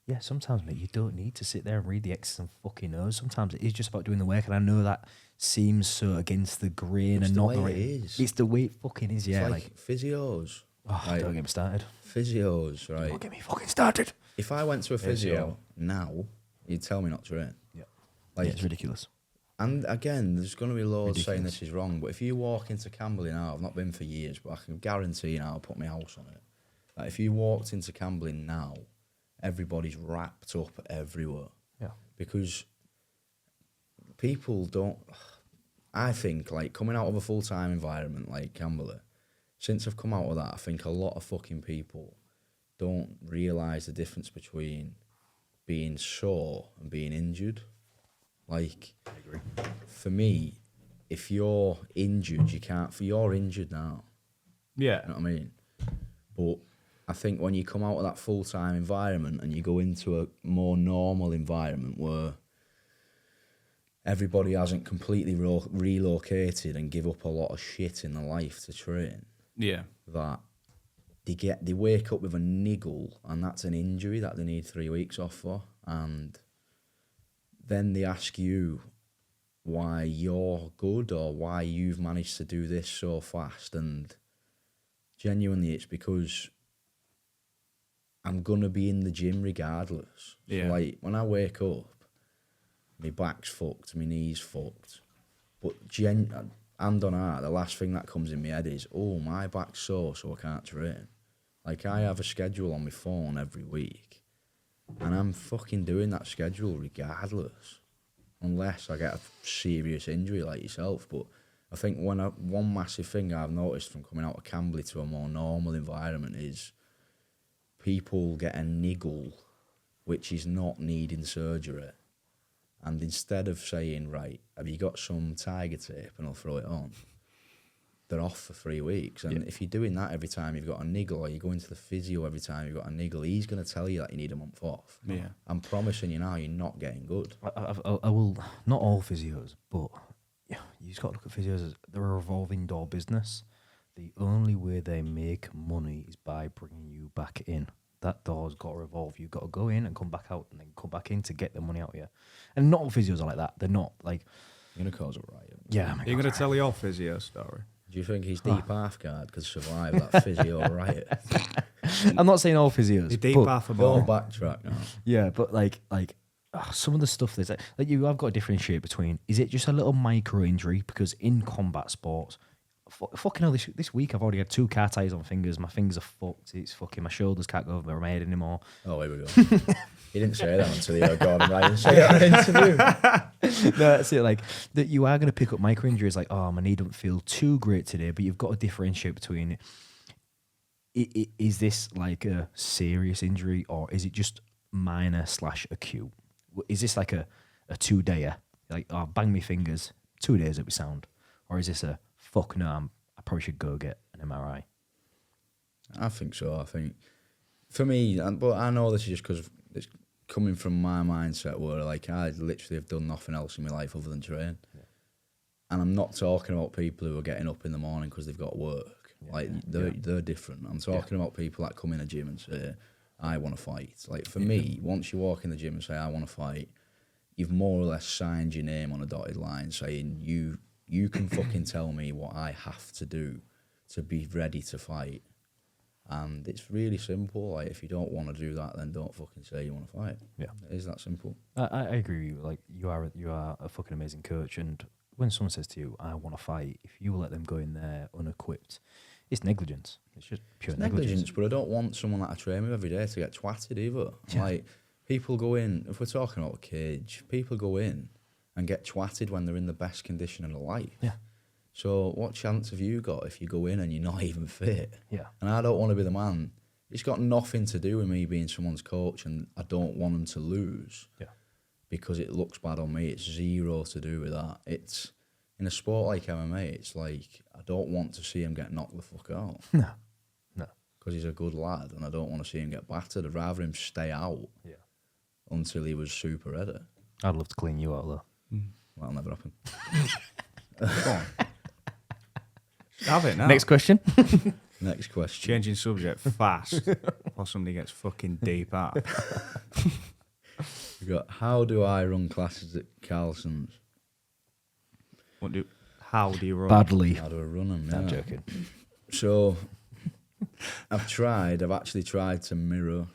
yeah, sometimes, mate, you don't need to sit there and read the X's and fucking O's. Sometimes it is just about doing the work, and I know that seems so against the grain and not the way it is. It's the way it fucking is, yeah. It's like physios. Oh, Like, don't get me started. Physios, right? Don't get me fucking started. If I went to a physio now, you'd tell me not to train. Yeah. Like, Yeah, it's ridiculous. and again, there's going to be loads saying Ridiculous. this is wrong, but if you walk into Camberley now, I've not been for years, but I can guarantee now I'll put my house on it. Like, if you walked into Camberley now, everybody's wrapped up everywhere. Yeah. Because people don't... I think, like, coming out of a full-time environment like Camberley, since I've come out of that, I think a lot of fucking people don't realise the difference between being sore and being injured. Like, I agree. for me, if you're injured, you can't... You're injured now. Yeah. You know what I mean? But I think when you come out of that full-time environment and you go into a more normal environment where everybody hasn't completely relocated and give up a lot of shit in their life to train, Yeah. that they wake up with a niggle, and that's an injury that they need 3 weeks off for, and then they ask you why you're good or why you've managed to do this so fast, and genuinely it's because I'm going to be in the gym regardless. Yeah. So, like, when I wake up, my back's fucked, my knee's fucked. But hand on heart, the last thing that comes in my head is, oh, my back's sore, so I can't train. Like, I have a schedule on my phone every week, and I'm fucking doing that schedule regardless, unless I get a serious injury like yourself. But I think one massive thing I've noticed from coming out of Camberley to a more normal environment is people get a niggle, which is not needing surgery. And instead of saying, right, have you got some tiger tape and I'll throw it on, they're off for 3 weeks. And if you're doing that every time you've got a niggle, or you go into the physio every time you've got a niggle, he's going to tell you that you need a month off. Yeah. I'm promising you now, you're not getting good. I will, not all physios, but you just got to look at physios as they're a revolving door business. The only way they make money is by bringing you back in. That door's got to revolve. You've got to go in and come back out and then come back in to get the money out of you. And not all physios are like that. They're not like... You're going to cause a riot. Yeah. Are you going to tell your physio story? Do you think his deep half guard could survive that physio riot? I'm not saying all physios. The deep but, half of Don't all. backtrack now. Yeah, but some of the stuff that's like you have got to differentiate between, is it just a little micro injury? Because in combat sports, fucking hell, this week I've already had 2 car ties on fingers. My fingers are fucked. It's fucking, my shoulders can't go over my head anymore. Oh, here we go. He didn't say that until he heard Gordon Ryan say that in an interview. No, that's it. Like, that you are going to pick up micro injuries. Like, oh, my knee don't feel too great today, but you've got to differentiate between is this like a serious injury, or is it just minor / acute? Is this like a 2-dayer? Like, oh, bang me fingers, 2 days it'll be sound. Or is this a fuck no, I probably should go get an MRI? I think so. I think for me, but I know this is just because it's coming from my mindset where like I literally have done nothing else in my life other than train. Yeah. And I'm not talking about people who are getting up in the morning because they've got work. They're different. I'm talking about people that come in a gym and say, I want to fight. Like for me, once you walk in the gym and say, I want to fight, you've more or less signed your name on a dotted line saying you can fucking tell me what I have to do to be ready to fight. And it's really simple. Like, if you don't want to do that, then don't fucking say you want to fight. Yeah, it is that simple. I agree with you. Like, you are a fucking amazing coach, and when someone says to you, "I want to fight," if you let them go in there unequipped, it's negligence. It's just pure negligence. But I don't want someone that I train with every day to get twatted either. Yeah. Like, people go in. If we're talking about a cage, people go in and get twatted when they're in the best condition of their life. Yeah. So what chance have you got if you go in and you're not even fit? Yeah. And I don't want to be the man. It's got nothing to do with me being someone's coach, and I don't want them to lose. Yeah. Because it looks bad on me. It's zero to do with that. It's in a sport like MMA, it's like I don't want to see him get knocked the fuck out. No. Because he's a good lad, and I don't want to see him get battered. I'd rather him stay out. Yeah. Until he was super ready. I'd love to clean you out though. That'll never happen. Go on. Have it now. Next question. Next question. Changing subject fast before somebody gets fucking deep out. We got, how do I run classes at Carlson's? How do you run? Badly. How do I run them? I'm joking. So, I've actually tried to mirror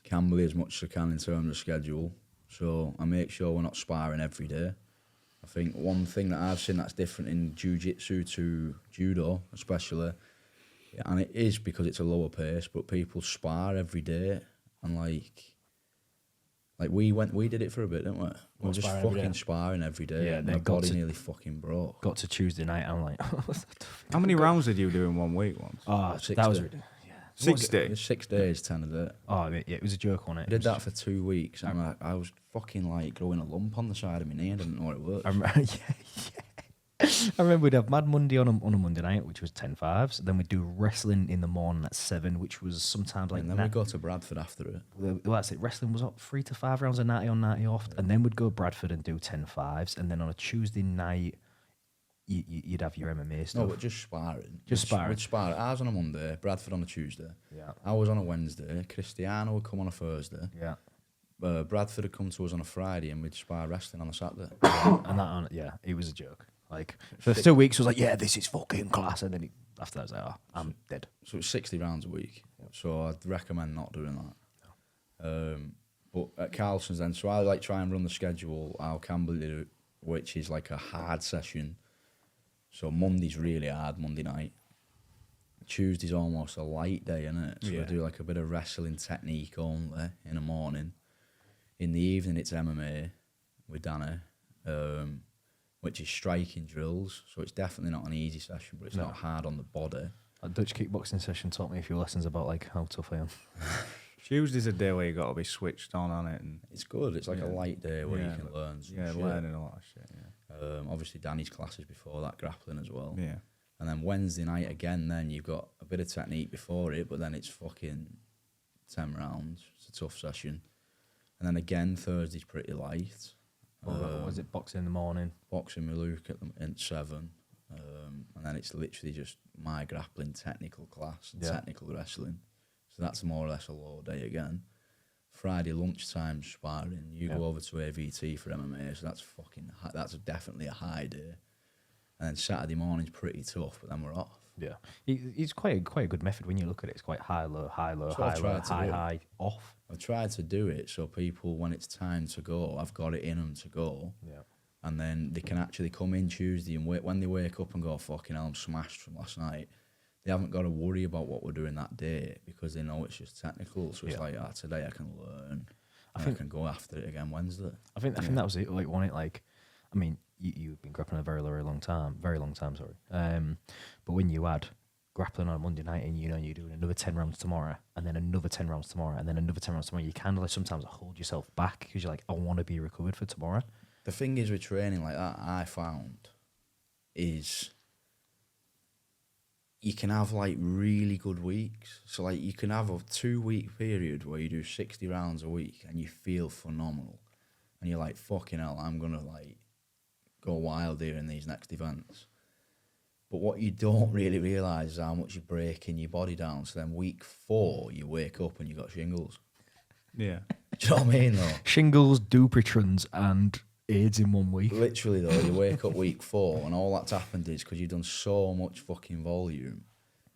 Camberley as much as I can in terms of schedule. So, I make sure we're not sparring every day. I think one thing that I've seen that's different in jiu-jitsu to judo, especially, and it is because it's a lower pace, but people spar every day, and like we did it for a bit, didn't we? We were just fucking sparring every day. Yeah, my body nearly fucking broke. Got to Tuesday night, I'm like, how many rounds did you do in 1 week once? Oh, 60. That was ridiculous. 60? 6 days, 10 a day. Oh, yeah, it was a joke on it. I did that for 2 weeks, and I was fucking like growing a lump on the side of my knee. I didn't know what it was. I remember we'd have Mad Monday on a Monday night, which was 10-5s. Then we'd do wrestling in the morning at 7, which was sometimes like... And then we'd go to Bradford after it. Well, that's it. Wrestling was up 3 to 5 rounds of 90 on, 90 off. And then we'd go Bradford and do 10-5s. And then on a Tuesday night, you'd have your MMA stuff. No, but just sparring. Sparring. We'd spar. I was on a Monday, Bradford on a Tuesday. Yeah. I was on a Wednesday. Cristiano would come on a Thursday. Yeah. Bradford would come to us on a Friday, and we'd spar wrestling on a Saturday. And it was a joke. Like, for 2 weeks, I was like, yeah, this is fucking class. And then after that, I was like, oh, I'm dead. So it's 60 rounds a week. Yeah. So I'd recommend not doing that. But at Carlson's then, so I like try and run the schedule how Campbell do, which is like a hard session. So Monday's really hard, Monday night. Tuesday's almost a light day, innit? So Yeah. I do like a bit of wrestling technique only in the morning. In the evening, it's MMA with Danny, which is striking drills. So it's definitely not an easy session, but it's not hard on the body. A Dutch kickboxing session taught me a few lessons about like how tough I am. Tuesday's a day where you got to be switched on it, and It's good. It's like a light day where you can learn some shit. learning a lot of shit. Yeah, Obviously, Danny's classes before that, grappling as well. yeah. And then Wednesday night again, then you've got a bit of technique before it, but then it's fucking 10 rounds. It's a tough session. And then again, Thursday's pretty light. Was it boxing in the morning? Boxing with Luke at 7. And then it's literally just my grappling technical class and technical wrestling. So that's more or less a low day again. Friday lunchtime sparring. You go over to AVT for MMA, so that's definitely a high day. And then Saturday morning's pretty tough, but then we're off. Yeah, it's quite a good method when you look at it. It's quite high, low, high, low, That's what high, I low, tried to high, do. high, off. I've tried to do it so people, when it's time to go, I've got it in them to go. Yeah. And then they can actually come in Tuesday and when they wake up and go, fucking hell, I'm smashed from last night, they haven't got to worry about what we're doing that day because they know it's just technical. So it's like, today I can learn. I can go after it again Wednesday. I think that was it. Like, I mean, you've been grappling a very long time, sorry. But when you add grappling on a Monday night and you're doing another 10 rounds tomorrow, and then another 10 rounds tomorrow, and then another 10 rounds tomorrow, you kind of like sometimes hold yourself back because you're like, I want to be recovered for tomorrow. The thing is with training like that, I found, is you can have like really good weeks. So like you can have a 2-week period where you do 60 rounds a week and you feel phenomenal. And you're like, fucking hell, I'm going to like go wild here in these next events. But what you don't really realise is how much you're breaking your body down. So then week 4, you wake up and you got shingles. Yeah. Do you know what I mean though? Shingles, Dupuytren's, and AIDS in 1 week. Literally though, you wake up week 4 and all that's happened is because you've done so much fucking volume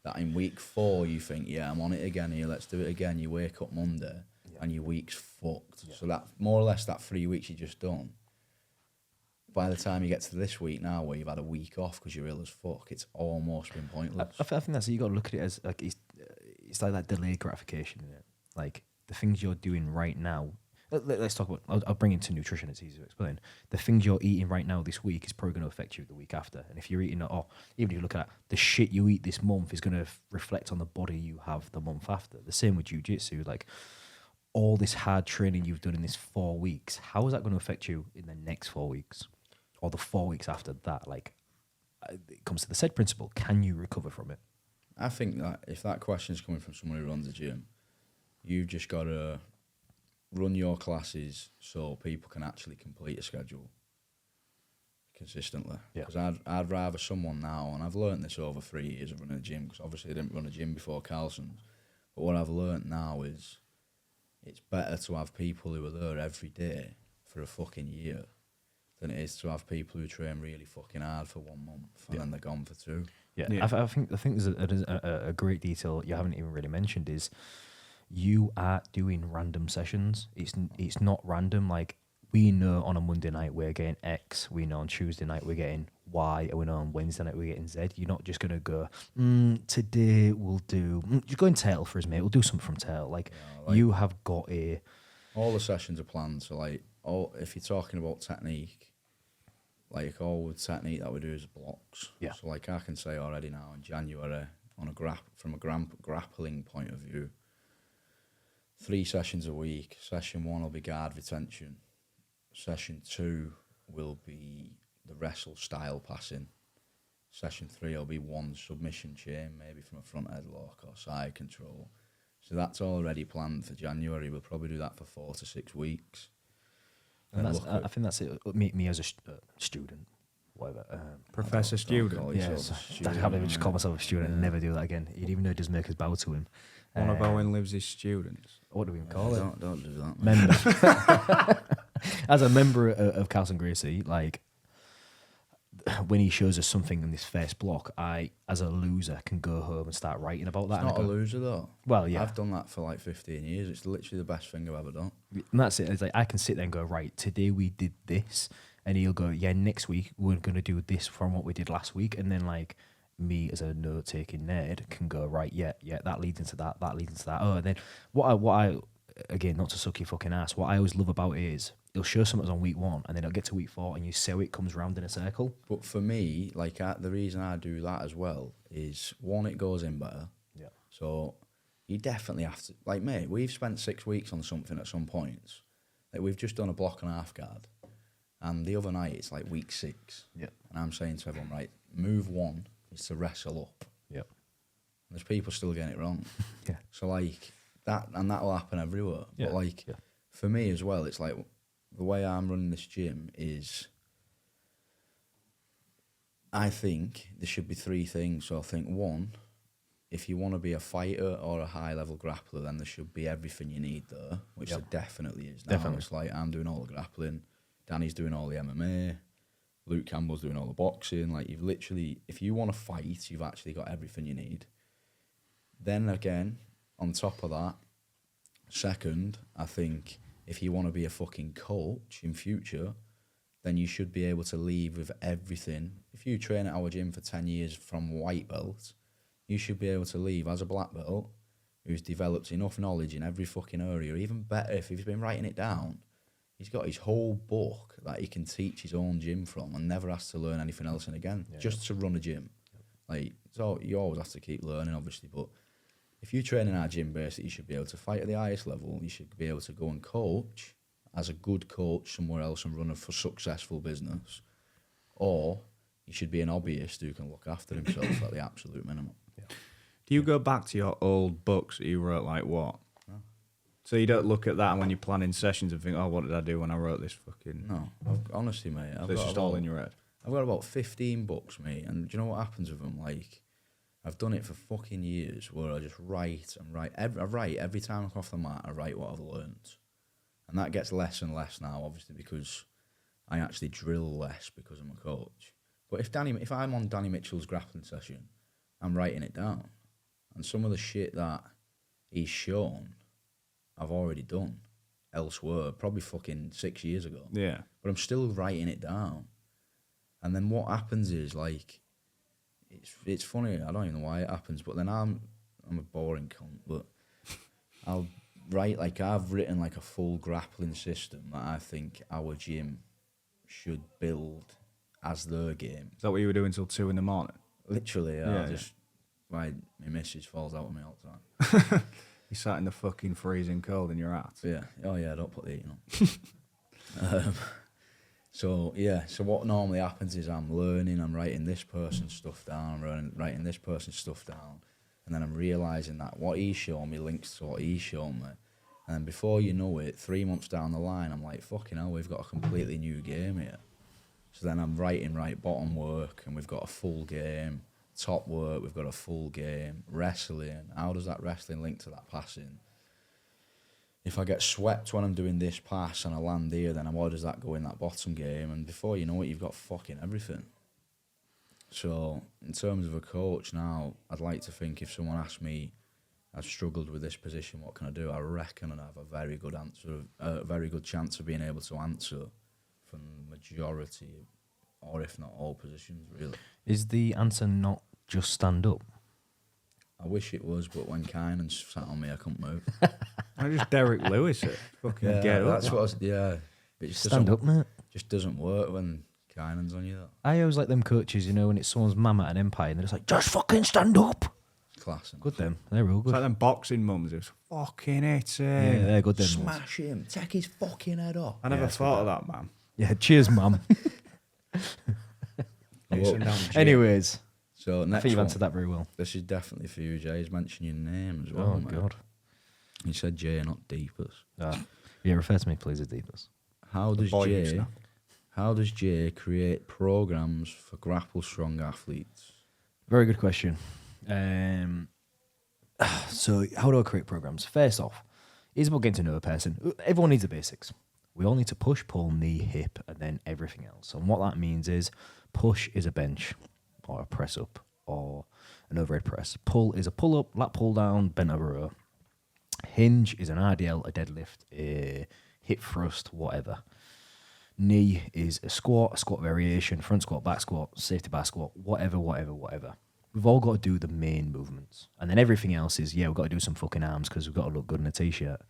that in week 4 you think, yeah, I'm on it again here, let's do it again. You wake up Monday and your week's fucked. So that more or less that 3 weeks you just done, by the time you get to this week now where you've had a week off because you're ill as fuck, it's almost been pointless. I think that's it. You got to look at it as like it's like that delayed gratification, isn't it? Like the things you're doing right now. Let's talk about. I'll bring it to nutrition. It's easy to explain. The things you're eating right now this week is probably going to affect you the week after. And if you're eating, even if you look at the shit you eat this month is going to reflect on the body you have the month after. The same with jiu-jitsu. Like all this hard training you've done in this 4 weeks, how is that going to affect you in the next 4 weeks, or the 4 weeks after that? Like it comes to the said principle. Can you recover from it? I think that if that question is coming from someone who runs a gym, you've just got to run your classes so people can actually complete a schedule consistently. Because I'd rather someone now, and I've learnt this over 3 years of running a gym, because obviously I didn't run a gym before Carlson's, but what I've learnt now is it's better to have people who are there every day for a fucking year than it is to have people who train really fucking hard for 1 month and then they're gone for 2. Yeah. I think there's a great detail you haven't even really mentioned is you are doing random sessions. It's not random. Like we know on a Monday night we're getting X. We know on Tuesday night we're getting Y. And we know on Wednesday night we're getting Z. You're not just gonna go. Today we'll do. Just go in tail for his mate. We'll do something from tail. Like you have got all the sessions are planned. So like, if you're talking about technique, like all the technique that we do is blocks. Yeah. So like I can say already now in January on from a grappling point of view, 3 sessions a week. Session 1 will be guard retention. Session 2 will be the wrestle style passing. Session 3 will be 1 submission chain, maybe from a front headlock or side control. So that's already planned for January. We'll probably do that for 4 to 6 weeks. And I think that's it. Me as a student, whatever. Professor student. Yes. I can't even just call myself a student and never do that again. Even though it does make us bow to him. One of Owen Livesey's students. What do we call it? Don't do that. Member. As a member of Carlson Gracie, like when he shows us something in this first block, I, as a loser, can go home and start writing about that. It's and not I a go, loser though. well, yeah. I've done that for like 15 years. It's literally the best thing I've ever done. And that's it. It's like I can sit there and go, right, today we did this, and he'll go, yeah, next week we're going to do this from what we did last week, and then like me as a note-taking nerd can go, right, yeah, that leads into that leads into that. Oh, and then what I again, not to suck your fucking ass, what I always love about it is he'll show something on week 1, and then it'll get to week 4, and you see how it comes round in a circle. But for me, like the reason I do that as well is, one, it goes in better. Yeah. So you definitely have to, like, mate, we've spent 6 weeks on something at some points. Like, we've just done a block and a half guard, and the other night it's like week 6. Yeah. And I'm saying to everyone, right, move 1 is to wrestle up. Yeah. And there's people still getting it wrong. Yeah. So like that, and that'll happen everywhere. Yeah. But like Yeah. for me as well, it's like the way I'm running this gym is, I think there should be 3 things. So I think 1, if you want to be a fighter or a high level grappler, then there should be everything you need there, which Yep. there definitely is now. Definitely. It's like I'm doing all the grappling, Danny's doing all the MMA, Luke Campbell's doing all the boxing. Like, you've literally, if you want to fight, you've actually got everything you need. Then again, on top of that, second, I think if you want to be a fucking coach in future, then you should be able to leave with everything. If you train at our gym for 10 years from white belt, you should be able to leave as a black belt who's developed enough knowledge in every fucking area. Even better, if he's been writing it down, he's got his whole book that he can teach his own gym from and never has to learn anything else in again, just to run a gym. Like, so you always have to keep learning, obviously, but if you train in our gym, basically, you should be able to fight at the highest level. You should be able to go and coach as a good coach somewhere else and run a successful business. Or you should be an hobbyist who can look after himself at the absolute minimum. Do you go back to your old books that you wrote, like what? So you don't look at that when you're planning sessions and think, oh, what did I do when I wrote this fucking... No, honestly, mate. So it's just all in your head? I've got about 15 books, mate, and do you know what happens with them? Like, I've done it for fucking years where I just write and write. I write every time I come off the mat, I write what I've learnt. And that gets less and less now, obviously, because I actually drill less because I'm a coach. But if I'm on Danny Mitchell's grappling session, I'm writing it down. And some of the shit that he's shown, I've already done elsewhere, probably fucking 6 years ago. Yeah. But I'm still writing it down. And then what happens is, like, it's funny, I don't even know why it happens, but then I'm a boring cunt, but I'll write, like, I've written, like, a full grappling system that I think our gym should build as their game. Is that what you were doing till 2 a.m? Literally, Yeah, just, my missus falls out with me all the time. You sat in the fucking freezing cold in your hat. Yeah. Oh, yeah, don't put the heating on. So what normally happens is I'm learning, I'm writing this person's stuff down, I'm writing this person's stuff down, and then I'm realising that what he's shown me links to what he's shown me. And then before you know it, 3 months down the line, I'm like, fucking hell, we've got a completely new game here. So then I'm writing bottom work, and we've got a full game. Top work, we've got a full game. Wrestling, how does that wrestling link to that passing? If I get swept when I'm doing this pass and I land here, then why does that go in that bottom game? And before you know it, you've got fucking everything. So, in terms of a coach now, I'd like to think if someone asked me, I've struggled with this position, what can I do? I reckon I'd have a very good answer, a very good chance of being able to answer for the majority, or if not all positions, really. Is the answer not just stand up? I wish it was, but when Kynan sat on me, I couldn't move. I just Derek Lewis it. Fucking get up. That's what I was, yeah. It just Stand up, mate. just doesn't work when Kynan's on you, though. I always like them coaches, you know, when it's someone's mum at an empire and they're just like, just fucking stand up. Class. Good them. They're real It's good. like them boxing mums who's fucking hit him. Yeah, they're good them. ones. Smash him. Take his fucking head off. I never thought of that, man. Yeah, cheers, mum. Hits him down the gym. Anyways, So I next think you've one, answered that very well. this is definitely for you, Jay. He's mentioned your name as well, Oh, mate. God. He said Jay, not Deepers. Yeah, refer to me, please, as Deepers. How does boy Jay... listener. How does Jay create programs for grapple-strong athletes? Very good question. So, how do I create programs? First off, it's about getting to know a person. Everyone needs the basics. We all need to push, pull, knee, hip, and then everything else. And what that means is push is a bench or a press up or an overhead press. Pull is a pull up, lat pull down, bent over row. Hinge is an RDL, a deadlift, a hip thrust, whatever. Knee is a squat variation, front squat, back squat, safety bar squat, whatever. We've all got to do the main movements. And then everything else is, we've got to do some fucking arms because we've got to look good in a t-shirt.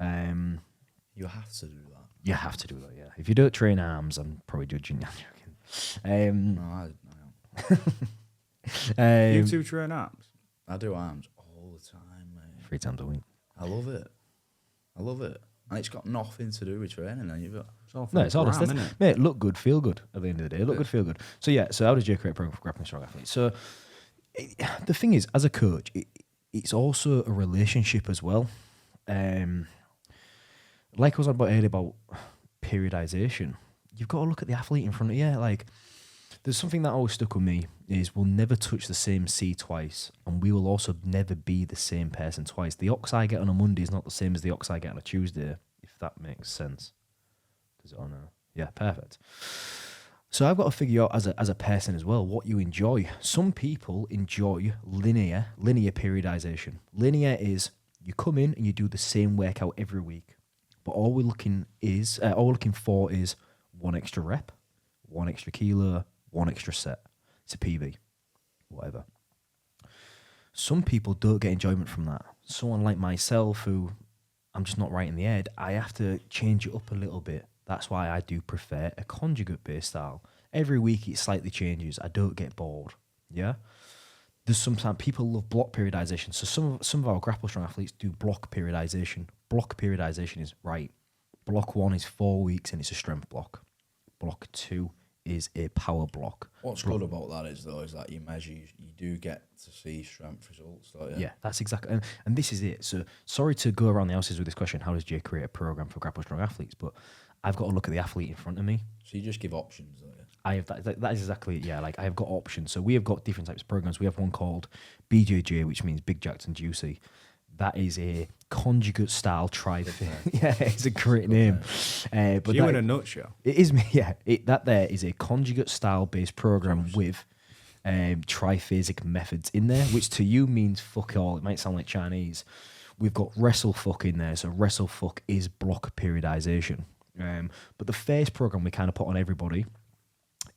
You have to do that. You have to do that, yeah. If you don't train arms, I'm probably judging you. I'm joking. No, You two train arms? I do arms all the time, mate. 3 times a week. I love it. And it's got nothing to do with training. And It's all No, it's all isn't aesthetic. it? Mate, look good, feel good at the end of the day. Look good, feel good. So, so how does Jay create a program for grappling strong athletes? So, the thing is, as a coach, it's also a relationship as well. Like I was on about earlier about periodization, you've got to look at the athlete in front of you. Like, there's something that always stuck with me is we'll never touch the same sea twice, and we will also never be the same person twice. The ox I get on a Monday is not the same as the ox I get on a Tuesday, if that makes sense. Does it or no? Yeah, perfect. So I've got to figure out as a person as well what you enjoy. Some people enjoy linear periodization. Linear is you come in and you do the same workout every week, but all we're looking for is one extra rep, one extra kilo, one extra set. It's a PV, whatever. Some people don't get enjoyment from that. Someone like myself, who I'm just not right in the head, I have to change it up a little bit. That's why I do prefer a conjugate-based style. Every week it slightly changes. I don't get bored. Yeah? There's sometimes people love block periodization. So some of our grapple strong athletes do block periodization. Block periodization is right. Block 1 is 4 weeks and it's a strength block. Block 2 is a power block. What's good about that is that you measure, you do get to see strength results, don't you? Yeah, that's exactly, and this is it. So sorry to go around the houses with this question. How does Jay create a program for grapple strong athletes? But I've got to look at the athlete in front of me. So you just give options, don't you? I have that is exactly it. Yeah, like I have got options. So we have got different types of programs. We have one called BJJ, which means Big Jacked and Juicy. That is a conjugate style trifid. Yeah, it's a great name. But You in a nutshell. It is me. Yeah, that there is a conjugate style based program with triphasic methods in there, which to you means fuck all. It might sound like Chinese. We've got wrestle fuck in there. So wrestle fuck is block periodization. But the first program we kind of put on everybody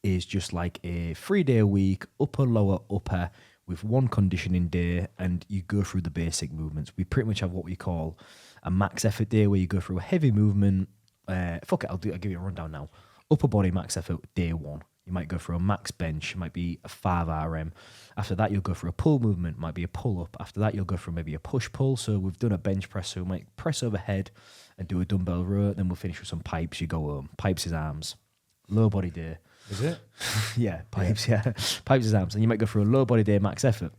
is just like a 3-day a week, upper, lower, upper, with one conditioning day, and you go through the basic movements. We pretty much have what we call a max effort day, where you go through a heavy movement. I'll give you a rundown now. Upper body max effort, day 1. You might go through a max bench, it might be a 5 RM. After that, you'll go through a pull movement, might be a pull up. After that, you'll go through maybe a push pull. So we've done a bench press, so we might press overhead and do a dumbbell row. Then we'll finish with some pipes. You go home. Pipes is arms. Low body day. Is it? Yeah, pipes, yeah. Pipes is arms. And you might go through a low body day max effort.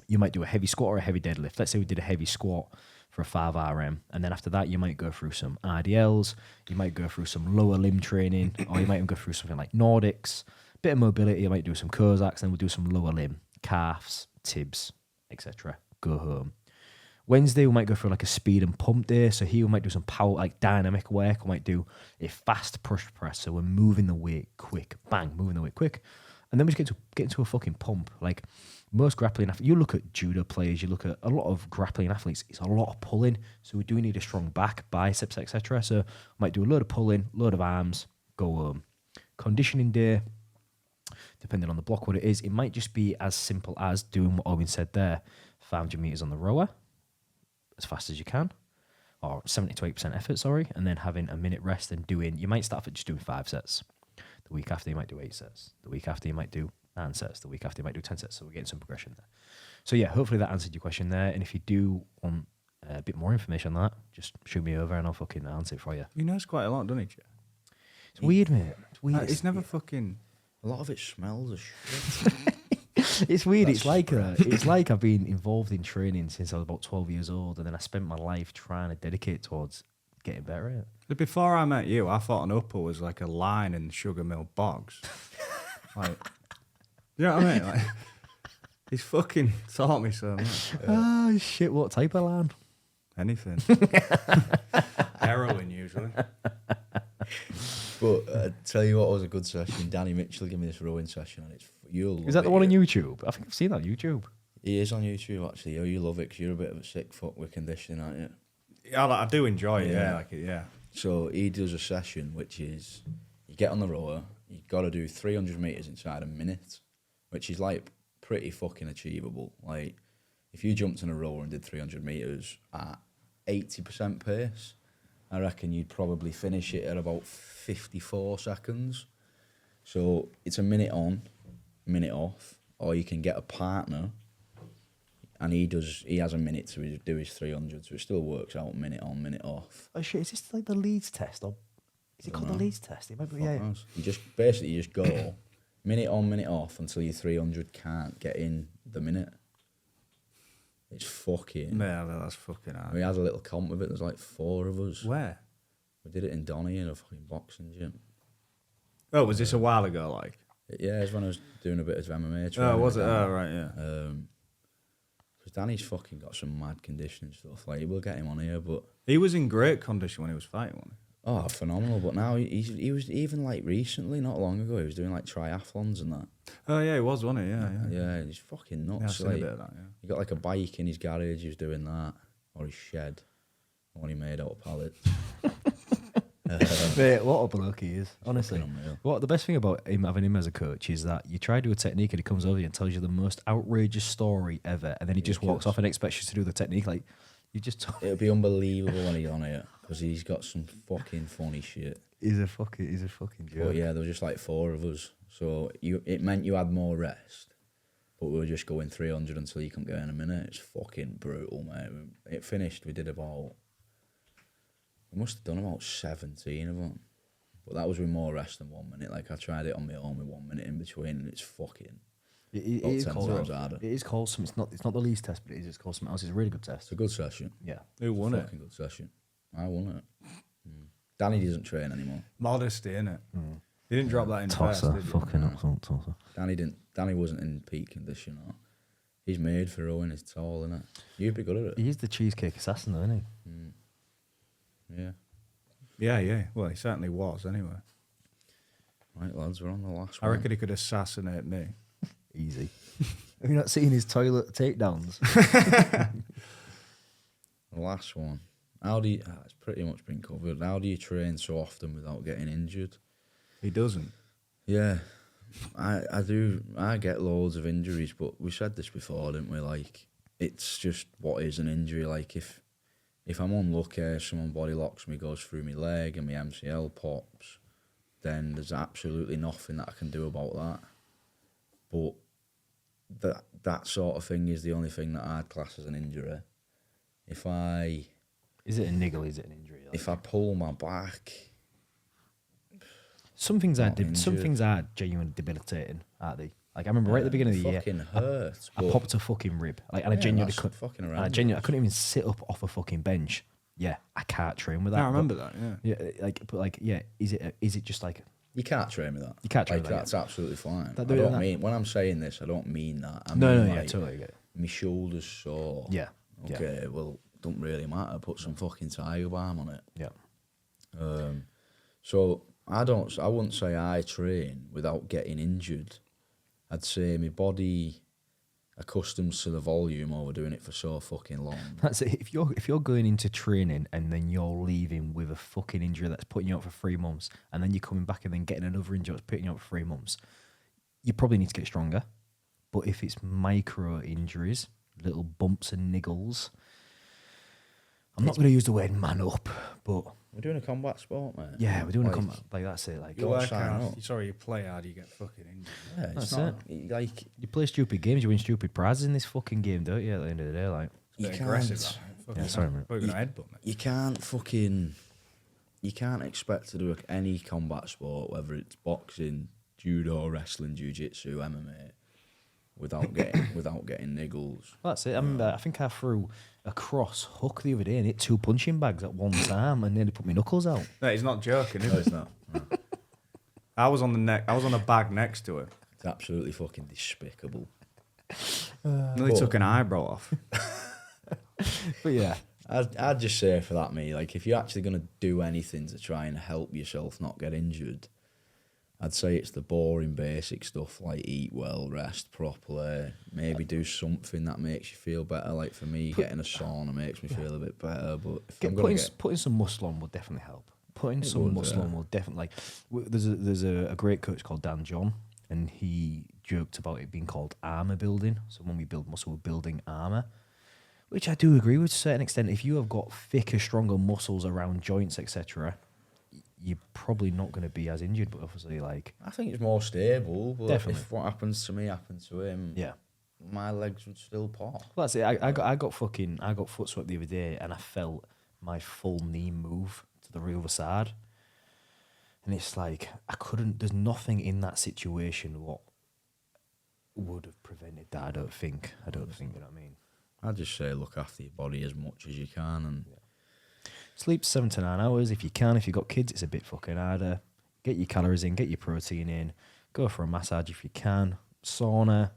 You might do a heavy squat or a heavy deadlift. Let's say we did a heavy squat for a 5 RM. And then after that, you might go through some RDLs. You might go through some lower limb training. Or you might even go through something like Nordics. Bit of mobility. You might do some Cossacks. Then we'll do some lower limb. Calves, tibs, etc. Go home. Wednesday, we might go through like a speed and pump day. So here we might do some power, like dynamic work. We might do a fast push press. So we're moving the weight quick. Bang, moving the weight quick. And then we just get into a fucking pump. Like most grappling athletes, you look at judo players, you look at a lot of grappling athletes, it's a lot of pulling. So we do need a strong back, biceps, etc. So we might do a load of pulling, load of arms, go home. Conditioning day, depending on the block, what it is, it might just be as simple as doing what Owen said there. 500 meters on the rower, as fast as you can, or 70 to 8% effort, and then having a minute rest and you might start off at just doing 5 sets. The week after you might do 8 sets. The week after you might do 9 sets. The week after you might do 10 sets. So we're getting some progression there. So yeah, hopefully that answered your question there. And if you do want a bit more information on that, just shoot me over and I'll fucking answer it for you. He knows quite a lot, doesn't he, Jay? It's weird, mate. It's weird. It's never fucking... A lot of it smells of shit. It's weird. It's like I've been involved in training since I was about 12 years old, and then I spent my life trying to dedicate towards getting better at it. Before I met you, I thought an upper was like a line in Sugar Mill Bogs. Like, you know what I mean? Like, he's fucking taught me so much. Oh, shit. What type of land? Anything. heroin usually. But tell you what was a good session. Danny Mitchell gave me this rowing session, and you'll love Is that the it. one on YouTube? I think I've seen that on YouTube. He is on YouTube actually. Oh, you love it because you're a bit of a sick fuck with conditioning, aren't you? I do enjoy it. Yeah. Yeah, like it. Yeah. So he does a session which is you get on the rower, you got to do 300 meters inside a minute, which is like pretty fucking achievable. Like if you jumped in a rower and did 300 meters at 80% pace, I reckon you'd probably finish it at about 54 seconds. So it's a minute on, minute off, or you can get a partner. And he has a minute to do his 300, so it still works out minute on, minute off. Oh shit! Is this like the Leeds test, or is it called the Leeds test? It might be, yeah. You just go minute on, minute off until your 300 can't get in the minute. It's fucking. Yeah, that's fucking hard. We had a little comp with it. There's like 4 of us. Where? We did it in Donny in a fucking boxing gym. Oh, was this a while ago? Like. Yeah, it's when I was doing a bit of MMA training. Oh, was it? with Danny. Oh, right, yeah. Because Danny's fucking got some mad conditioning stuff. Like we'll get him on here, but He was in great condition when he was fighting, wasn't he? oh, phenomenal. But now he was even like recently, not long ago, he was doing like triathlons and that. Oh yeah, he was, wasn't he? Yeah. Yeah, he's fucking Yeah, I've nuts. seen a Like, bit of that. Yeah. he got like a bike in his garage, he was doing that, or his shed, one he made out of pallets. Mate, what a bloke he is, honestly. Fucking unreal. What the best thing about having him as a coach is that you try to do a technique and he comes over you and tells you the most outrageous story ever, and then he just walks off and expects you to do the technique. Like you just. It'll be unbelievable when he's on here because he's got some fucking funny shit. He's a fucking joke. But yeah, there was just like 4 of us, so it meant you had more rest. But we were just going 300 until you couldn't go in a minute. It's fucking brutal, mate. It finished. We must have done about 17 of them. But that was with more rest than 1 minute. Like, I tried it on my own with 1 minute in between, and it's fucking... It about is 10 called. times harder. It is called some. It's not the Leeds test, but it is called something else. It's a really good test. It's a good session. Yeah. Who won it? Fucking good session. I won it. Danny doesn't train anymore. Modesty, innit? He didn't drop that in first, Tosser, did he? fucking absolute tosser. Danny wasn't in peak condition. Or he's made for rowing. He's tall, innit? You'd be good at it. He's the cheesecake assassin, though, isn't he? Yeah. Yeah. Well, he certainly was, anyway. Right, lads, we're on the last I one. reckon he could assassinate me. Easy. Have you not seen his toilet takedowns? The last one. How do you... it's pretty much been covered. How do you train so often without getting injured? He doesn't. Yeah. I do. I get loads of injuries, but we said this before, didn't we? Like, it's just what is an injury. Like, if I'm unlucky, someone body locks me, goes through my leg and my MCL pops, then there's absolutely nothing that I can do about that. But that sort of thing is the only thing that I'd class as an injury. Is it a niggle? Is it an injury? Like? If I pull my back... Some things are Not some injured. things are genuinely debilitating, aren't they? Like I remember right at the beginning of the year, fucking hurts. I popped a fucking rib, like, and I genuinely that's couldn't. fucking And horrendous. I couldn't even sit up off a fucking bench. Yeah, I can't train with that. I remember but- that, yeah. Is it just like You can't train with that. You can't train like with that, that's absolutely fine. That I doing don't that- mean when I'm saying this. I don't mean that. I no, mean, yeah, like, totally get it. my shoulders sore. Yeah, Okay, well, don't really matter. Put some fucking Tiger Balm on it. yeah. So I wouldn't say I train without getting injured. I'd say my body accustoms to the volume over doing it for so fucking long. That's it. If you're going into training and then you're leaving with a fucking injury that's putting you out for 3 months, and then you're coming back and then getting another injury that's putting you out for 3 months, you probably need to get stronger. But if it's micro injuries, little bumps and niggles, I'm not going to use the word man up, but We're doing a combat sport, mate. yeah, we're doing Like, a combat. Like that's it. Like You work hard. Sorry, you play hard, you get fucking injured. Yeah, it's That's not like you play stupid games, you win stupid prizes in this fucking game, don't you? At the end of the day, like you Bit aggressive, can't. that. Fucking Yeah, sorry, hell. mate. Probably gonna headbutt me. You can't expect to do any combat sport, whether it's boxing, judo, wrestling, jiu-jitsu, MMA, without getting niggles. that's it. I remember, I think I threw a cross hook the other day and hit 2 punching bags at one time, and nearly put my knuckles out. No, he's not joking, is No, he? it's not. No. I was on a bag next to it. It's absolutely fucking despicable. Nearly took an eyebrow off. But yeah, I'd just say for that, me, like if you're actually going to do anything to try and help yourself not get injured, I'd say it's the boring basic stuff like eat well, rest properly, maybe do something that makes you feel better. Like for me, getting a sauna makes me feel a bit better. But if I'm gonna putting some muscle on will definitely help. Putting It some would, muscle yeah. on will definitely. There's a great coach called Dan John, and he joked about it being called armor building. So when we build muscle, we're building armor, which I do agree with to a certain extent. If you have got thicker, stronger muscles around joints, etc., you're probably not going to be as injured. But obviously, like, I think it's more stable. But Definitely. if what happens to me happened to him, yeah. my legs would still pop. Well, that's it. I got foot swept the other day, and I felt my full knee move to the other side, and it's like I couldn't. There's nothing in that situation what would have prevented that. I don't think. You know what I mean. I'd just say look after your body as much as you can, and Sleep 7 to 9 hours if you can. If you've got kids, it's a bit fucking harder. Get your calories in. Get your protein in. Go for a massage if you can. Sauna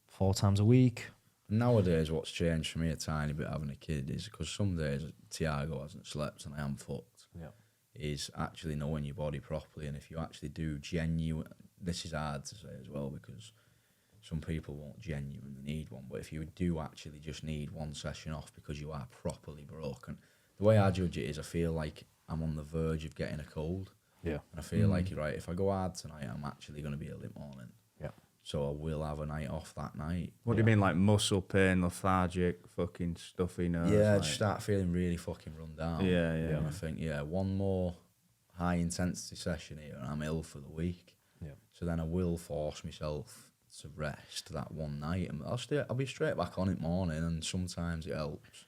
4 times a week. nowadays what's changed for me a tiny bit having a kid is because some days Tiago hasn't slept and I am fucked. Yeah. Is actually knowing your body properly, and if you actually do genuine, this is hard to say as well because some people won't genuinely need one, but if you do actually just need one session off because you are properly broken, the way I judge it is I feel like I'm on the verge of getting a cold. Yeah. And I feel like, right, if I go hard tonight, I'm actually going to be ill in the morning. Yeah. So I will have a night off that night. What do you mean, like muscle pain, lethargic, fucking stuffy nose? Yeah, I like, just start feeling really fucking run down. Yeah, yeah. And I think, one more high intensity session here and I'm ill for the week. Yeah. So then I will force myself to rest that one night, and I'll be straight back on it morning, and sometimes it helps.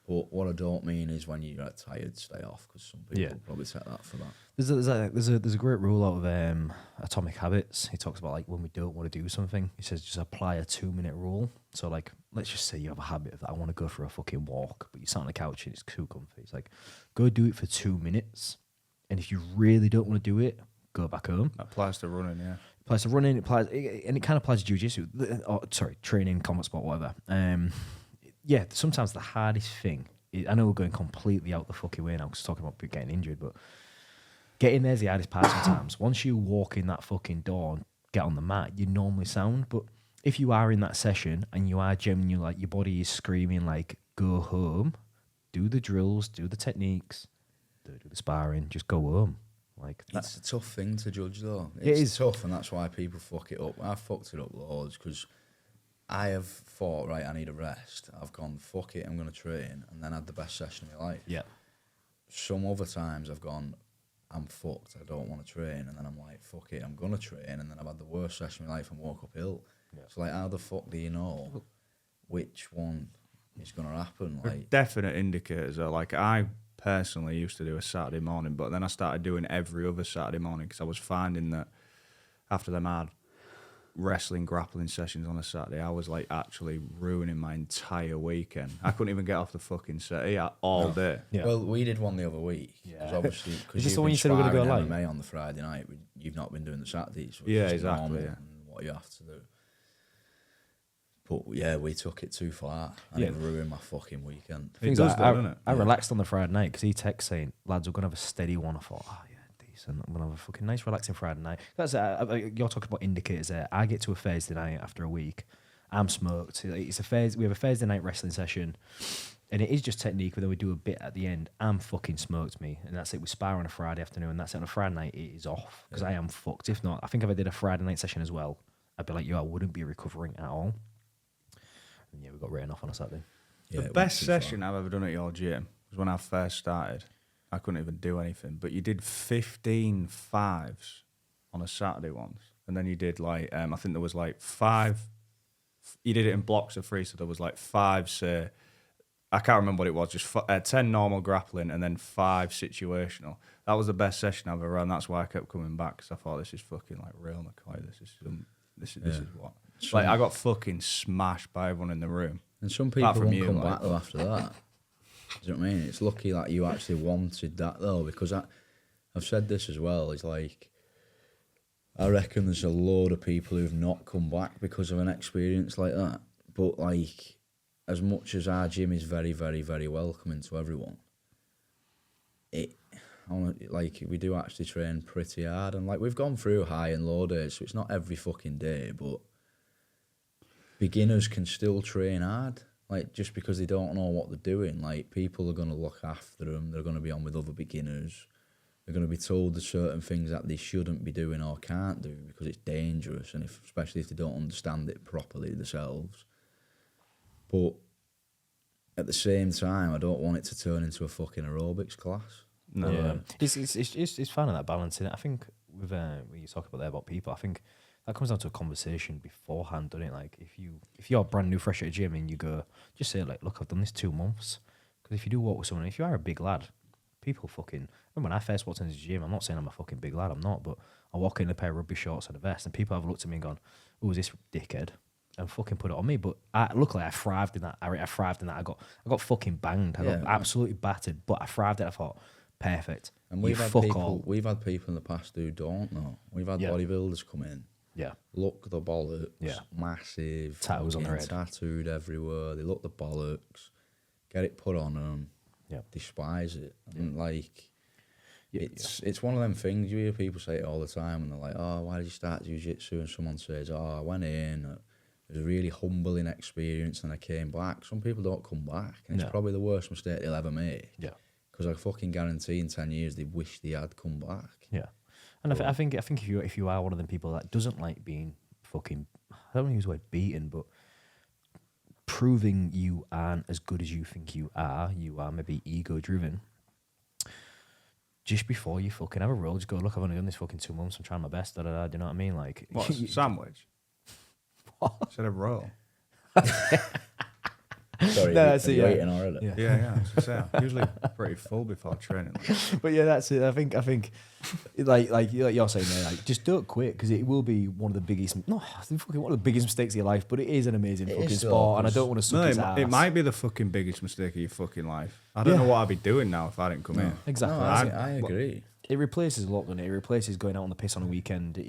But what I don't mean is when you're tired, stay off, because some people probably take that for that. There's a great rule out of Atomic Habits. He talks about like when we don't want to do something, he says just apply a 2-minute rule. So like let's just say you have a habit of that I want to go for a fucking walk, but you sat on the couch and it's too comfy. It's like go do it for 2 minutes, and if you really don't want to do it, go back home. That applies to running, yeah. Applies to running, and it kind of applies to jiu-jitsu. Training, combat sport, whatever. Sometimes the hardest thing, I know we're going completely out the fucking way now because talking about getting injured, but getting there's the hardest part sometimes. Once you walk in that fucking door and get on the mat, you're normally sound. But if you are in that session and you are genuinely like your body is screaming like, go home, do the drills, do the techniques, do the sparring, just go home. Like It's a tough thing to judge, though. It is tough, and that's why people fuck it up. I've fucked it up loads because I have thought, right, I need a rest. I've gone, fuck it, I'm going to train, and then had the best session of my life. Yeah. Some other times I've gone, I'm fucked, I don't want to train, and then I'm like, fuck it, I'm going to train, and then I've had the worst session of my life and woke up ill. Yeah. So, like, how the fuck do you know which one is going to happen? There are Like, definite indicators are like I personally used to do a Saturday morning, but then I started doing every other Saturday morning because I was finding that after them hard wrestling, grappling sessions on a Saturday, I was like actually ruining my entire weekend. I couldn't even get off the fucking set all day. Yeah. well, we did one the other week. Yeah. Obviously, Is because this you've the one been you said we were gonna go sparring live? MMA on the Friday night, but you've not been doing the Saturdays. So it's Yeah, just exactly, normal yeah. and what you have to do. But yeah, we took it too far, and Yeah. it ruined my fucking weekend. It does though, doesn't it? I relaxed on the Friday night because he texted saying, lads, we're going to have a steady one. I thought, oh, yeah, decent. I'm going to have a fucking nice, relaxing Friday night. That's you're talking about indicators there. I get to a Thursday night after a week. I'm smoked. It's we have a Thursday night wrestling session, and it is just technique, but then we do a bit at the end. I'm fucking smoked, me. And that's it. We spar on a Friday afternoon, and that's it. On a Friday night, it is off because I am fucked. If not, I think if I did a Friday night session as well, I'd be like, I wouldn't be recovering at all. And yeah, we got written off on a Saturday. Yeah, The it best went too far. session I've ever done at your gym was when I first started. I couldn't even do anything, but you did 15 fives on a Saturday once, and then you did like I think there was like 5. You did it in blocks of 3, so there was like 5. Say, I can't remember what it was. Just 10 normal grappling and then 5 situational. That was the best session I've ever run. That's why I kept coming back because I thought this is fucking like real McCoy. This is what. Like I got fucking smashed by everyone in the room. And some people from won't you, come like- back though after that. Do you know what I mean? It's lucky that you actually wanted that though, because I've said this as well. It's like I reckon there's a load of people who've not come back because of an experience like that. But like as much as our gym is very, very, very welcoming to everyone, like we do actually train pretty hard, and like we've gone through high and low days, so it's not every fucking day, but beginners can still train hard. Like, just because they don't know what they're doing, like, people are going to look after them. They're going to be on with other beginners. They're going to be told there's certain things that they shouldn't be doing or can't do because it's dangerous, and especially if they don't understand it properly themselves. But at the same time, I don't want it to turn into a fucking aerobics class. No. Yeah, it's finding that balance in it. I think with when you talk about there about people, I think that comes down to a conversation beforehand, doesn't it? Like if you're brand new, fresh at a gym, and you go, just say like, look, I've done this 2 months. Because if you do walk with someone, if you are a big lad, people fucking. Remember when I first walked into the gym? I'm not saying I'm a fucking big lad, I'm not, but I walk in a pair of rugby shorts and a vest, and people have looked at me and gone, "Who is this dickhead?" And fucking put it on me. But luckily I thrived in that. I thrived in that. I got fucking banged. I got absolutely battered, but I thrived it. I thought, perfect. And we've had people in the past who don't know. We've had bodybuilders come in. Yeah. Look the bollocks. Yeah. Massive. Tattoos on their head. Tattooed everywhere. They look the bollocks. Get it put on them. Yeah. Despise it. And like, it's one of them things. You hear people say it all the time, and they're like, "Oh, why did you start jiu-jitsu?" And someone says, "Oh, I went in. It was a really humbling experience, and I came back." Some people don't come back, and it's probably the worst mistake they'll ever make. Yeah. Because I fucking guarantee in 10 years they wish they had come back. Yeah. And I think if you are one of them people that doesn't like being fucking, I don't want to use the word beaten, but proving you aren't as good as you think you are maybe ego driven. Just before you fucking have a roll, just go, look, I've only done this fucking 2 months, I'm trying my best, do you know what I mean? Like, what, sandwich? What? Instead of roll. Sorry, no, that's it. Yeah. Waiting already. Yeah. I'm usually pretty full before training. But yeah, that's it. I think, like you're saying there, like, just don't quit, because it will be one of the biggest, one of the biggest mistakes of your life. But it is an amazing fucking sport, and I don't want to suck his ass. It might be the fucking biggest mistake of your fucking life. I don't know what I'd be doing now if I didn't come in. Exactly. No, I agree. It replaces a lot, doesn't it? It replaces going out on the piss on a weekend.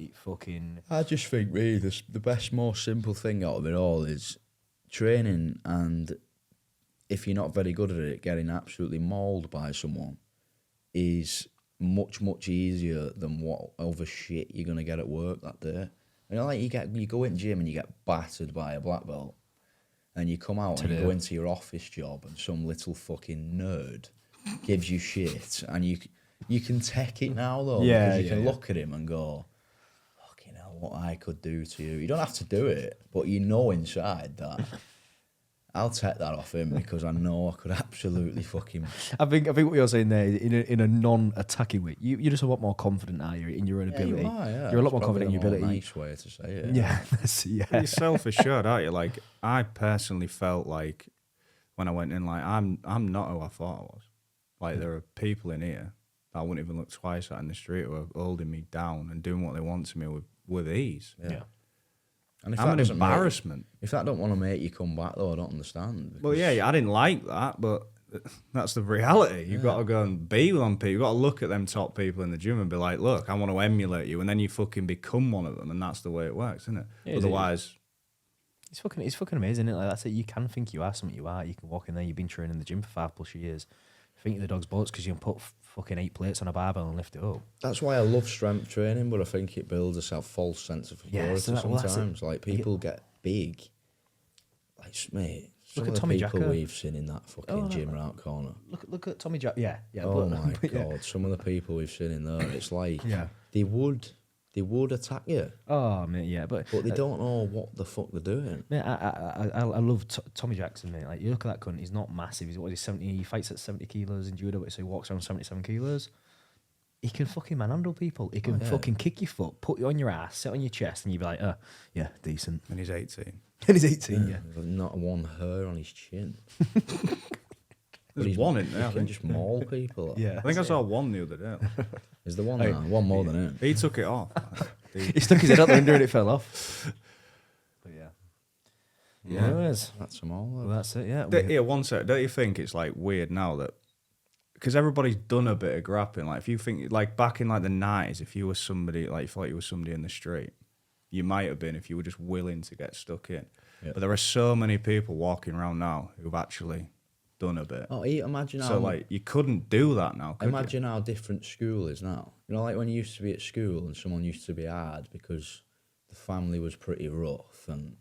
I just think really the best, most simple thing out of it all is training, and if you're not very good at it, getting absolutely mauled by someone is much, much easier than what other shit you're gonna get at work that day. You know, like you go in the gym and you get battered by a black belt, and you come out and you go into your office job and some little fucking nerd gives you shit, and you can take it now though, because you can look at him and go, fucking hell, what I could do to you. You don't have to do it, but you know inside that I'll take that off him, because I know I could absolutely fucking. I think what you're saying there, in a non-attacking way, you're just a lot more confident, are you, in your own ability? You are, yeah. You're a lot more confident in your ability. Nice way to say it. Yeah. You're self-assured, aren't you? Like, I personally felt like when I went in, like, I'm not who I thought I was. Like, there are people in here that I wouldn't even look twice at in the street who are holding me down and doing what they want to me with ease. Yeah. And if I'm an embarrassment. If that don't want to make you come back, though, I don't understand. Well, yeah, I didn't like that, but that's the reality. You've got to go and be on people. You've got to look at them top people in the gym and be like, look, I want to emulate you. And then you fucking become one of them, and that's the way it works, isn't it? Yeah, Otherwise... It's fucking amazing, isn't it? Like, that's it. You can think you are something you are. You can walk in there, you've been training in the gym for 5+ years. Think the dog's bullets because you can put fucking 8 plates on a barbell and lift it up. That's why I love strength training, but I think it builds a false sense of authority sometimes. Like, people get big. Like, mate, some of the people we've seen in that fucking gym round corner. Look at Tommy Jack. Yeah. Oh my God, some of the people we've seen in there, it's like they would attack you. Oh, mate, yeah, but they don't know what the fuck they're doing. Mate, I love Tommy Jackson, mate. Like, you look at that cunt, he's not massive. He's 70. He fights at 70 kilos in judo, so he walks around 77 kilos. He can fucking manhandle people. He can fucking kick your foot, put you on your ass, sit on your chest, and you'd be like, yeah, decent. And he's 18. And he's 18, yeah. Not one hair on his chin. There's one in there. He can just maul people. Yeah, I think I saw one the other day. Is there one now? One more than him. He took it off. He stuck his head out the window and it fell off. But yeah. Anyways, that's them all. Well, that's it. Yeah. Yeah. One sec. Don't you think it's like weird now that because everybody's done a bit of grappling? Like, if you think like back in like the 90s, if you were somebody like you thought you were somebody in the street, you might have been if you were just willing to get stuck in. But there are so many people walking around now who've actually done a bit. Oh, imagine how. So like you couldn't do that now. Could Imagine how different school is now. You know, like when you used to be at school and someone used to be hard because the family was pretty rough and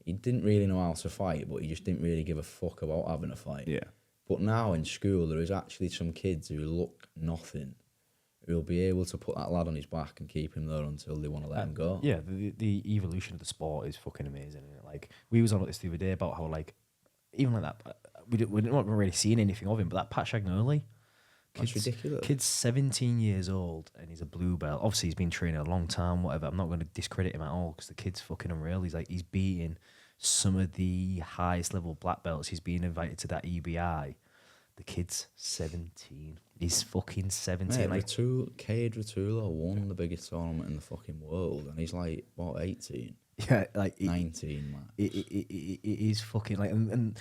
he didn't really know how to fight, but he just didn't really give a fuck about having a fight. you? Yeah. But now in school, there is actually some kids who look nothing, who'll be able to put that lad on his back and keep him there until they want to let him go. Yeah, the evolution of the sport is fucking amazing. Isn't it? Like we was on this the other day about how like even like that we're not really seeing anything of him, but that Pat Shagnoli, That's ridiculous. Kid's 17 years old and he's a blue belt. Obviously, he's been training a long time. Whatever. I'm not going to discredit him at all because the kid's fucking unreal. He's beating some of the highest level black belts. He's being invited to that EBI. The kid's 17. He's fucking 17. Mate, Like Cade Ratulo won the biggest tournament in the fucking world, and he's like, what, 18? yeah, like 19, man. it is fucking like and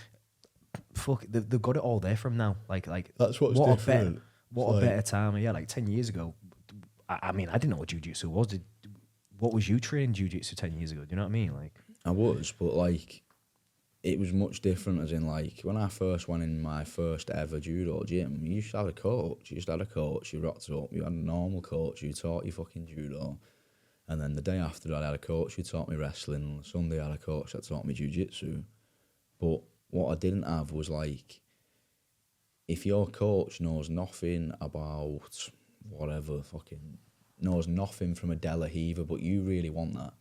fuck they've got it all there from now. Like That's what's what different. a better time. Yeah, like 10 years ago. I mean, I didn't know what jiu-jitsu was. What was you training jiu-jitsu 10 years ago? Do you know what I mean? Like I was, but like, it was much different. As in, like, when I first went in my first ever judo gym, you used to have a coach. You just had a coach. You rocked up. You had a normal coach. You taught you fucking judo. And then the day after, I had a coach who taught me wrestling. And the Sunday, I had a coach that taught me jiu-jitsu. But what I didn't have was, like, if your coach knows nothing about whatever, fucking knows nothing from a De La Riva, but you really want that,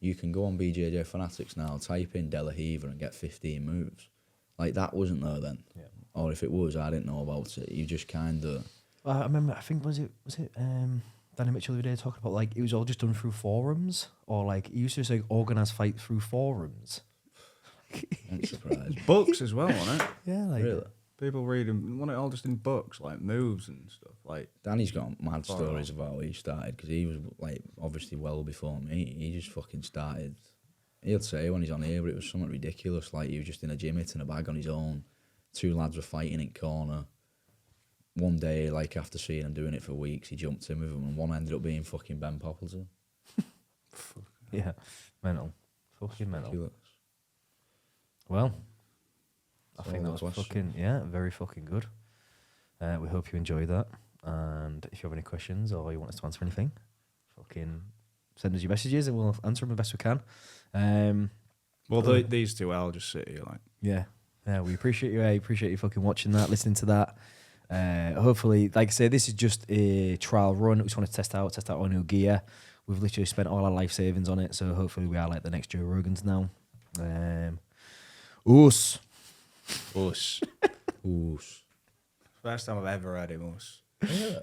you can go on BJJ Fanatics now, type in De La Riva and get 15 moves. Like, that wasn't there then. yeah. Or if it was, I didn't know about it. You just kind of... I remember. I think was it Danny Mitchell the other day talking about like it was all just done through forums or like he used to say organise fights through forums. I'm surprised. Books as well, wasn't it? Yeah, like Really? People reading, want it all just in books, like moves and stuff. Like, Danny's got mad stories about how he started, because he was, like, obviously well before me. He just fucking started. He'll say when he's on here, but it was something ridiculous. Like, he was just in a gym hitting a bag on his own. Two lads were fighting in corner. One day, like, after seeing him doing it for weeks, he jumped in with him, and one ended up being fucking Ben Poppleton. yeah, mental, fucking mental. Ridiculous. Well, I So think that was questions. fucking very fucking good. We hope you enjoyed that, and if you have any questions or you want us to answer anything, fucking send us your messages and we'll answer them the best we can. well, these two, I'll just sit here like. Yeah, we appreciate you. I appreciate you fucking watching that, listening to that. Hopefully, like I say, this is just a trial run. We just want to test out our new gear. We've literally spent all our life savings on it, so hopefully we are like the next Joe Rogans now. Us. Us. First time I've ever heard him us. Yeah.